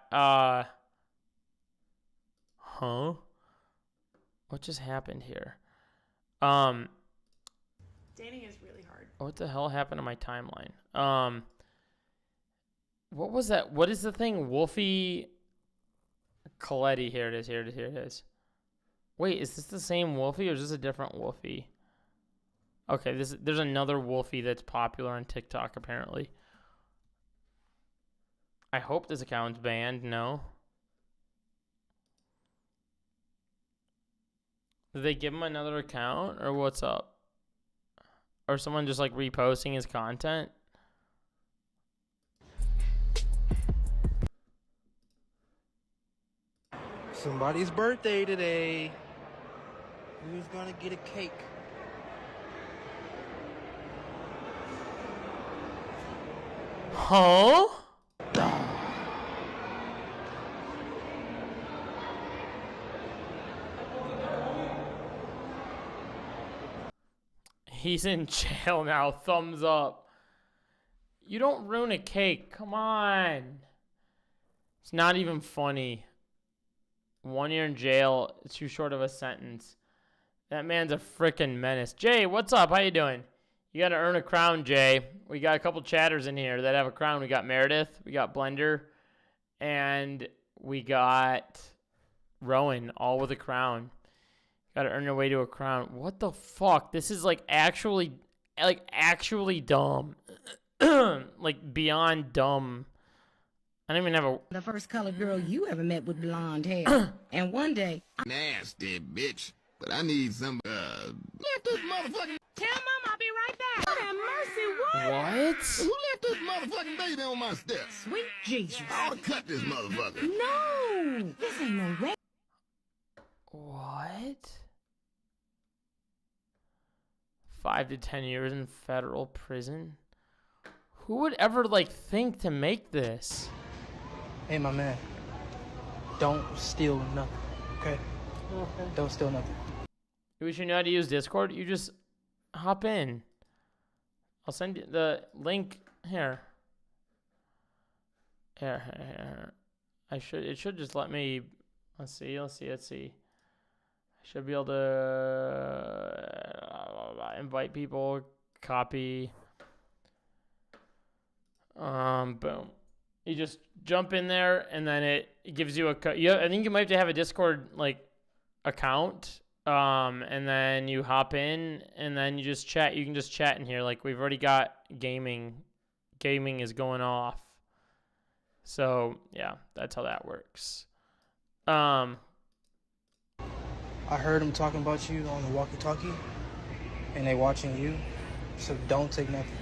Huh? What just happened here? Dating is really hard. What the hell happened to my timeline? What was that? What is the thing? Wolfie Coletti. Here it is. Wait, is this the same Wolfie or is this a different Wolfie? Okay, there's another Wolfie that's popular on TikTok apparently. I hope this account's banned. No. Did they give him another account or what's up? Or someone just like reposting his content? Somebody's birthday today. Who's gonna get a cake? Huh? He's in jail now. Thumbs up. You don't ruin a cake. Come on. It's not even funny. 1 year in jail. It's too short of a sentence. That man's a freaking menace. Jay, what's up? How you doing? You got to earn a crown, Jay. We got a couple chatters in here that have a crown. We got Meredith. We got Blender. And we got Rowan, all with a crown. Got to earn your way to a crown. What the fuck? This is actually dumb. Like beyond dumb. I don't even have a... The first colored girl you ever met with blonde hair. And one day... Nasty bitch. But I need some, left this motherfucking... Tell Mom I'll be right back. Lord have mercy, what? What? Who left this motherfucking baby on my steps? Sweet Jesus. I ought to cut this motherfucker. No! This ain't no way. What? 5 to 10 years in federal prison? Who would ever, think to make this? Hey, my man. Don't steal nothing, okay? Don't steal nothing. You wish you knew how to use Discord? You just hop in. I'll send you the link here. Here. It should just let me, let's see. I should be able to invite people, copy. Boom. You just jump in there, and then it gives you a I think you might have to have a Discord account. And then you hop in, and then you just chat. You can just chat in here. We've already got gaming. Gaming is going off. So yeah, that's how that works. I heard them talking about you on the walkie-talkie, and they watching you. So don't take nothing.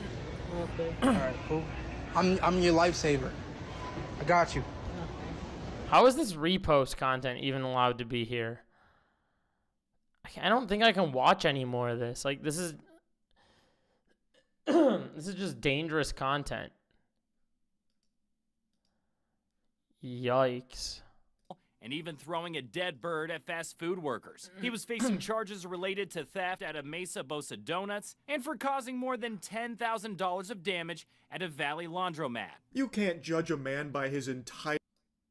Okay. All right, cool. I'm your lifesaver. I got you. How is this repost content even allowed to be here? I don't think I can watch any more of this. This is this is just dangerous content. Yikes. And even throwing a dead bird at fast food workers. He was facing charges related to theft at a Mesa Bosa Donuts and for causing more than $10,000 of damage at a Valley laundromat. You can't judge a man by his entire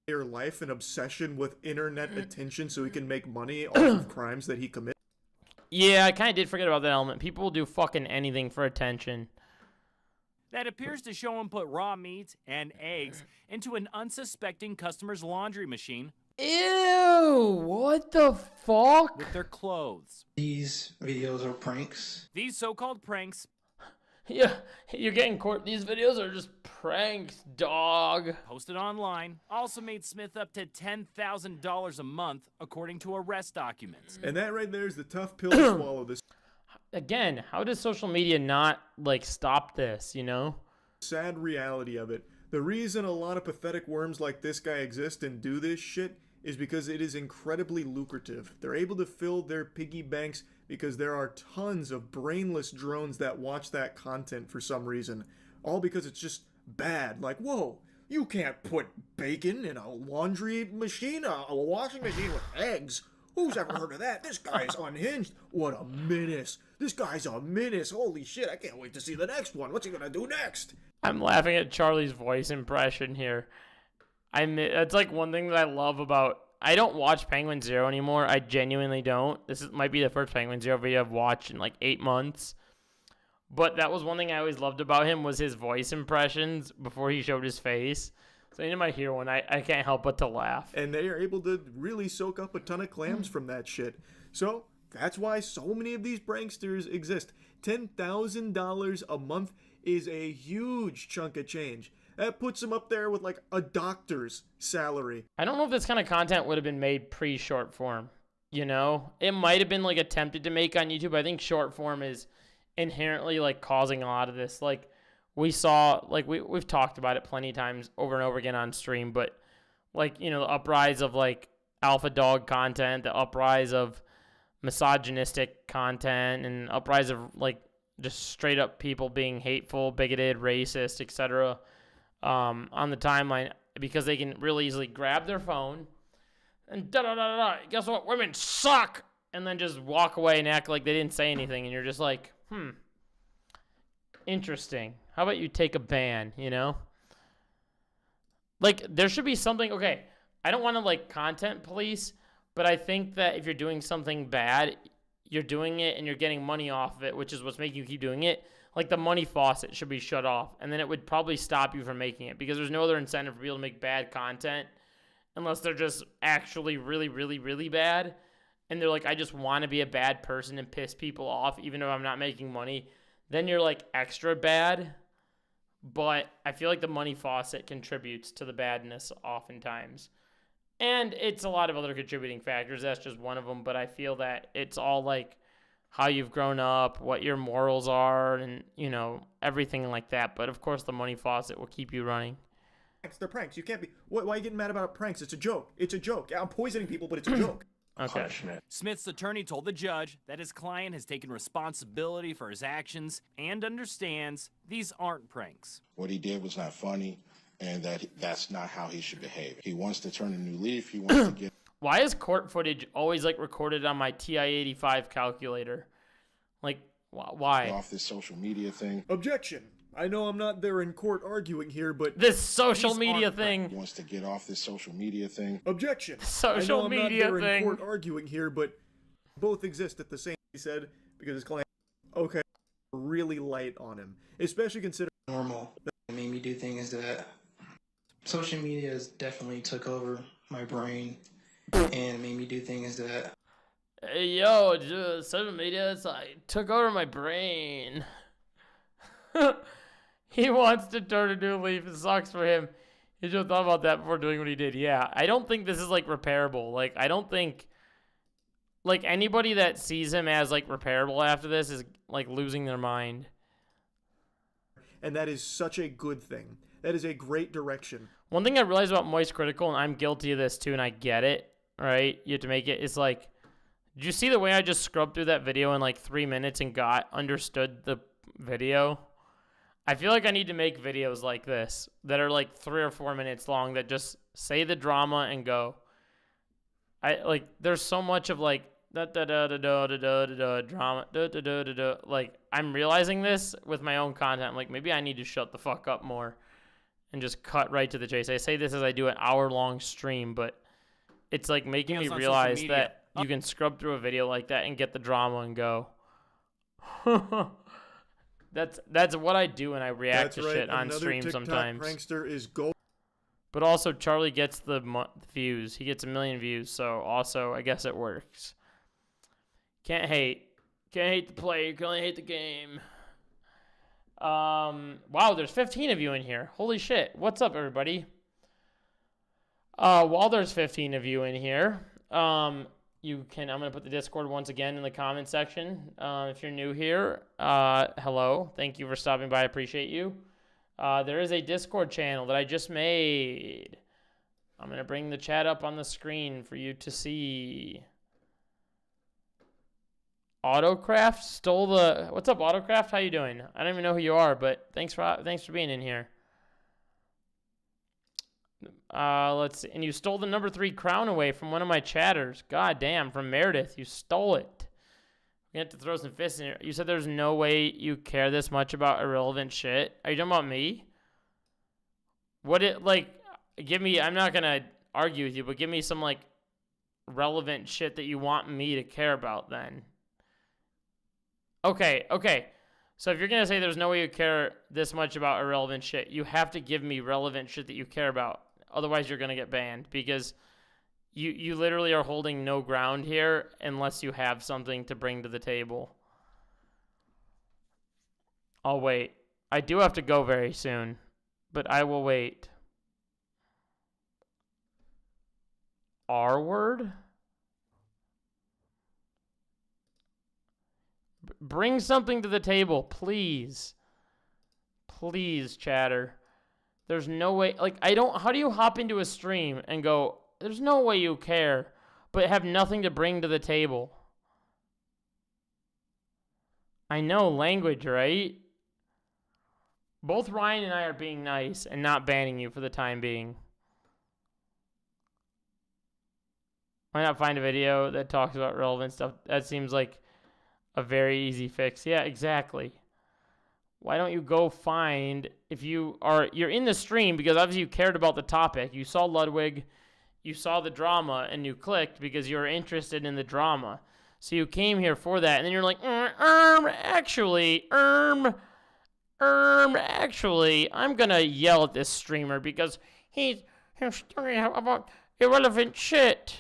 life and obsession with internet attention so he can make money off of crimes that he commits. Yeah, I kind of did forget about that element. People will do fucking anything for attention. That appears to show him put raw meat and eggs into an unsuspecting customer's laundry machine. Ew, what the fuck? With their clothes. These videos are pranks. These so-called pranks. Yeah, you're getting court. These videos are just pranks, dog. Posted online also made Smith up to $10,000 a month, according to arrest documents. And that right there is the tough pill to swallow. This again, how does social media not stop this? Sad reality of it. The reason a lot of pathetic worms like this guy exist and do this shit is because it is incredibly lucrative. They're able to fill their piggy banks because there are tons of brainless drones that watch that content for some reason. All because it's just bad. Whoa, you can't put bacon in a laundry machine, a washing machine with eggs. Who's ever heard of that? This guy's unhinged. What a menace. This guy's a menace. Holy shit, I can't wait to see the next one. What's he gonna do next? I'm laughing at Charlie's voice impression here. That's one thing that I love about... I don't watch Penguin Zero anymore. I genuinely don't. Might be the first Penguin Zero video I've watched in 8 months. But that was one thing I always loved about him was his voice impressions before he showed his face. So anytime I hear one, I can't help but to laugh. And they are able to really soak up a ton of clams from that shit. So that's why so many of these pranksters exist. $10,000 a month is a huge chunk of change. That puts him up there with a doctor's salary. I don't know if this kind of content would have been made pre-short form. It might have been attempted to make on YouTube. I think short form is inherently causing a lot of this. We saw, we've talked about it plenty of times over and over again on stream, but the uprise of alpha dog content, the uprise of misogynistic content, and uprise of just straight up people being hateful, bigoted, racist, etc. on the timeline because they can really easily grab their phone and da-da-da-da-da, guess what, women suck, and then just walk away and act like they didn't say anything, and you're just like, interesting. How about you take a ban, you know? Like, there should be something, okay, I don't want to, like, content police, but I think that if you're doing something bad, you're doing it and you're getting money off of it, which is what's making you keep doing it. Like, the money faucet should be shut off, and then it would probably stop you from making it, because there's no other incentive for people to make bad content unless they're just actually really, really, really bad, and they're like, I just want to be a bad person and piss people off even though I'm not making money. Then you're, like, extra bad, but I feel like the money faucet contributes to the badness oftentimes. And it's a lot of other contributing factors. That's just one of them, but I feel that it's all, like, how you've grown up, what your morals are, and, you know, everything like that. But, of course, the money faucet will keep you running. They're pranks. You can't be... Why are you getting mad about pranks? It's a joke. It's a joke. I'm poisoning people, but it's a joke. Okay. Smith's attorney told the judge that his client has taken responsibility for his actions and understands these aren't pranks. What he did was not funny, and that's not how he should behave. He wants to turn a new leaf. He wants to get... Why is court footage always, like, recorded on my TI-85 calculator? Like, why? Off this social media thing. Objection. I know I'm not there in court arguing here, but... This social media thing. He wants to get off this social media thing. Objection. Social I know I'm media not there thing. in court arguing here, but both exist at the same, he said, because his client, okay, really light on him. Especially considering... Normal. That made me do things that... Social media has definitely took over my brain and made me do things that... Hey, yo, dude, social media, it's like, took over my brain. He wants to turn a new leaf. It sucks for him. He should have thought about that before doing what he did. Yeah, I don't think this is, like, repairable. Like, I don't think, like, anybody that sees him as, like, repairable after this is, like, losing their mind. And that is such a good thing. That is a great direction. One thing I realized about Moist Critical, and I'm guilty of this too, and I get it, right? You have to make it. It's like, did you see the way I just scrubbed through that video in, like, 3 minutes and understood the video? I feel like I need to make videos like this that are like 3 or 4 minutes long that just say the drama and go. There's so much of like drama like I'm realizing this with my own content. I'm like, maybe I need to shut the fuck up more and just cut right to the chase. I say this as I do an hour-long stream, but it's like making me realize that you can scrub through a video like that and get the drama and go. That's what I do when I react to shit on stream TikTok sometimes. Prankster is gold. But also, Charlie gets the views. He gets 1 million views, so also, I guess it works. Can't hate. Can't hate the player. You can only hate the game. Wow, there's 15 of you in here. Holy shit. What's up, everybody? While there's 15 of you in here, I'm going to put the Discord once again in the comment section. If you're new here, hello. Thank you for stopping by. I appreciate you. There is a Discord channel that I just made. I'm going to bring the chat up on the screen for you to see. Autocraft stole the... What's up, Autocraft? How you doing? I don't even know who you are, but thanks for being in here. Let's see. And you stole the number 3 crown away from one of my chatters. God damn, from Meredith. You stole it. You have to throw some fists in here. You said there's no way you care this much about irrelevant shit. Are you talking about me? Give me, I'm not going to argue with you, but give me some, like, relevant shit that you want me to care about then. Okay. So if you're going to say there's no way you care this much about irrelevant shit, you have to give me relevant shit that you care about. Otherwise, you're going to get banned because you literally are holding no ground here unless you have something to bring to the table. I'll wait. I do have to go very soon, but I will wait. R word? Bring something to the table, please. Please, chatter. There's no way, like, how do you hop into a stream and go, there's no way you care, but have nothing to bring to the table? I know language, right? Both Ryan and I are being nice and not banning you for the time being. Why not find a video that talks about relevant stuff? That seems like a very easy fix. Yeah, exactly. Why don't you go find, if you're in the stream because obviously you cared about the topic. You saw Ludwig, you saw the drama, and you clicked because you were interested in the drama. So you came here for that, and then you're like, actually, I'm gonna yell at this streamer because he's talking about irrelevant shit.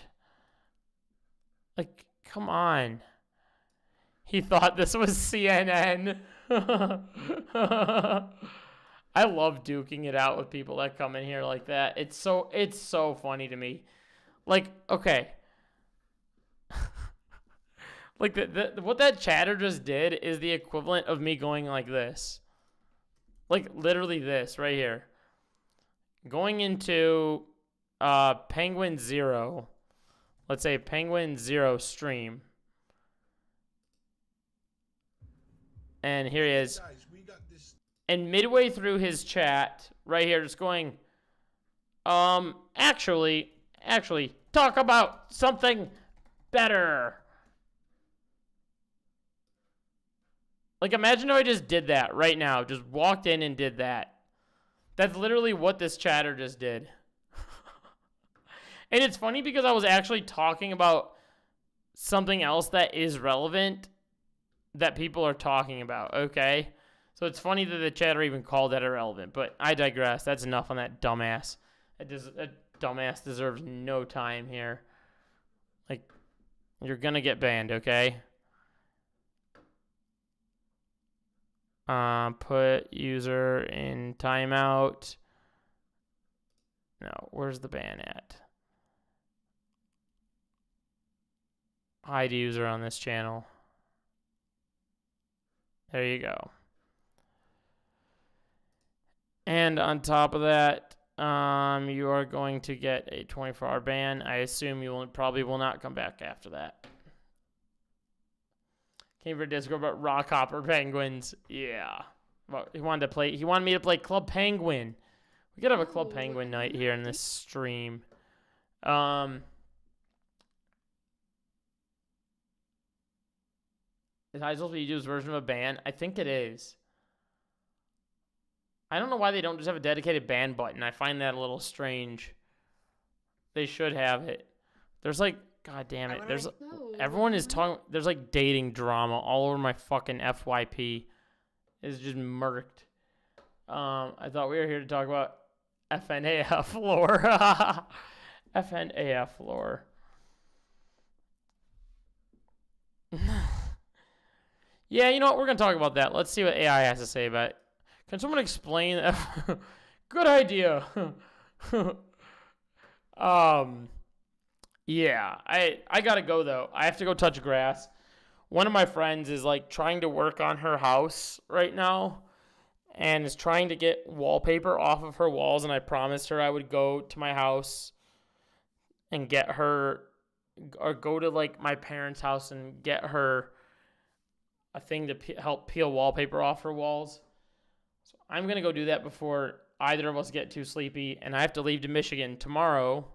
Like, come on. He thought this was CNN. I love duking it out with people that come in here like that. It's so funny to me. Like, okay. Like what that chatter just did is the equivalent of me going like this. Like literally this right here. Going into Penguin 0. Let's say Penguin 0 stream. And here he is. And midway through his chat, right here, just going, actually, talk about something better. Like, imagine if I just did that right now. Just walked in and did that. That's literally what this chatter just did. And it's funny because I was actually talking about something else that is relevant that people are talking about, okay? So it's funny that the chatter even called that irrelevant, but I digress. That's enough on that dumbass. That dumbass deserves no time here. Like, you're gonna get banned, okay? Put user in timeout. No, where's the ban at? Hide user on this channel. There you go. And on top of that, you are going to get a 24-hour ban. I assume you probably will not come back after that. Came for Discord about Rockhopper Penguins. Yeah. Well, he wanted me to play Club Penguin. We could have a Club Penguin night here in this stream. Is High School Video's version of a ban? I think it is. I don't know why they don't just have a dedicated ban button. I find that a little strange. They should have it. There's like, god damn it. Everyone is talking. There's like dating drama all over my fucking FYP. It's just murked. I thought we were here to talk about FNAF lore. FNAF lore. Yeah, you know what? We're going to talk about that. Let's see what AI has to say about it. Can someone explain that? Good idea. Yeah, I got to go, though. I have to go touch grass. One of my friends is, like, trying to work on her house right now and is trying to get wallpaper off of her walls, and I promised her I would go to my house and get her, or go to, like, my parents' house and get her a thing to help peel wallpaper off her walls. So I'm going to go do that before either of us get too sleepy, and I have to leave to Michigan tomorrow.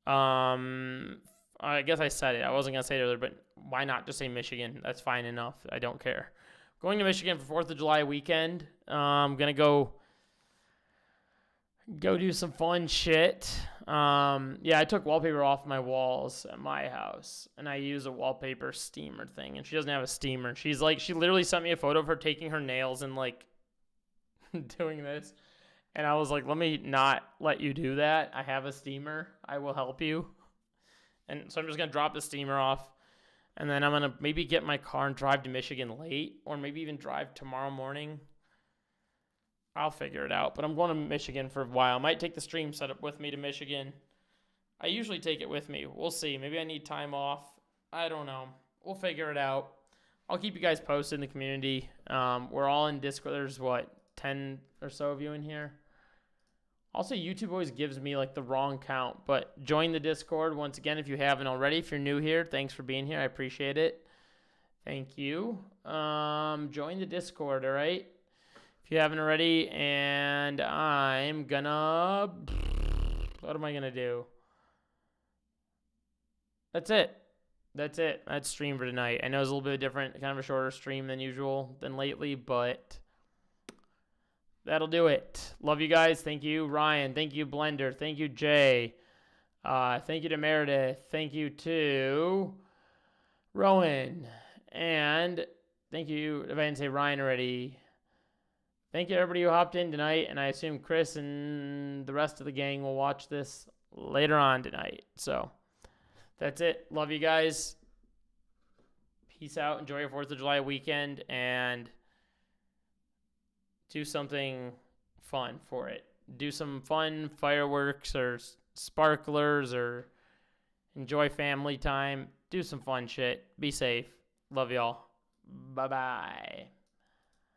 I guess I said it. I wasn't going to say it earlier, but why not just say Michigan? That's fine enough. I don't care. Going to Michigan for 4th of July weekend. I'm going to go do some fun shit. Yeah, I took wallpaper off my walls at my house, and I use a wallpaper steamer thing, and she doesn't have a steamer. She literally sent me a photo of her taking her nails and, like, doing this, and I was like, let me not let you do that. I have a steamer. I will help you. And so I'm just going to drop the steamer off, and then I'm going to maybe get my car and drive to Michigan late, or maybe even drive tomorrow morning. I'll figure it out, but I'm going to Michigan for a while. I might take the stream setup with me to Michigan. I usually take it with me. We'll see. Maybe I need time off. I don't know. We'll figure it out. I'll keep you guys posted in the community. We're all in Discord. There's, 10 or so of you in here? Also, YouTube always gives me, like, the wrong count, but join the Discord once again if you haven't already. If you're new here, thanks for being here. I appreciate it. Thank you. Join the Discord, all right? if you haven't already. And I'm gonna... What am I gonna do? That's it. That's stream for tonight. I know it's a little bit different, kind of a shorter stream than usual than lately, but that'll do it. Love you guys. Thank you, Ryan. Thank you, Blender. Thank you, Jay. Thank you to Meredith. Thank you to Rowan. And thank you, if I didn't say Ryan already, thank you to everybody who hopped in tonight. And I assume Chris and the rest of the gang will watch this later on tonight. So that's it. Love you guys. Peace out. Enjoy your 4th of July weekend and do something fun for it. Do some fun fireworks or sparklers or enjoy family time. Do some fun shit. Be safe. Love y'all. Bye-bye.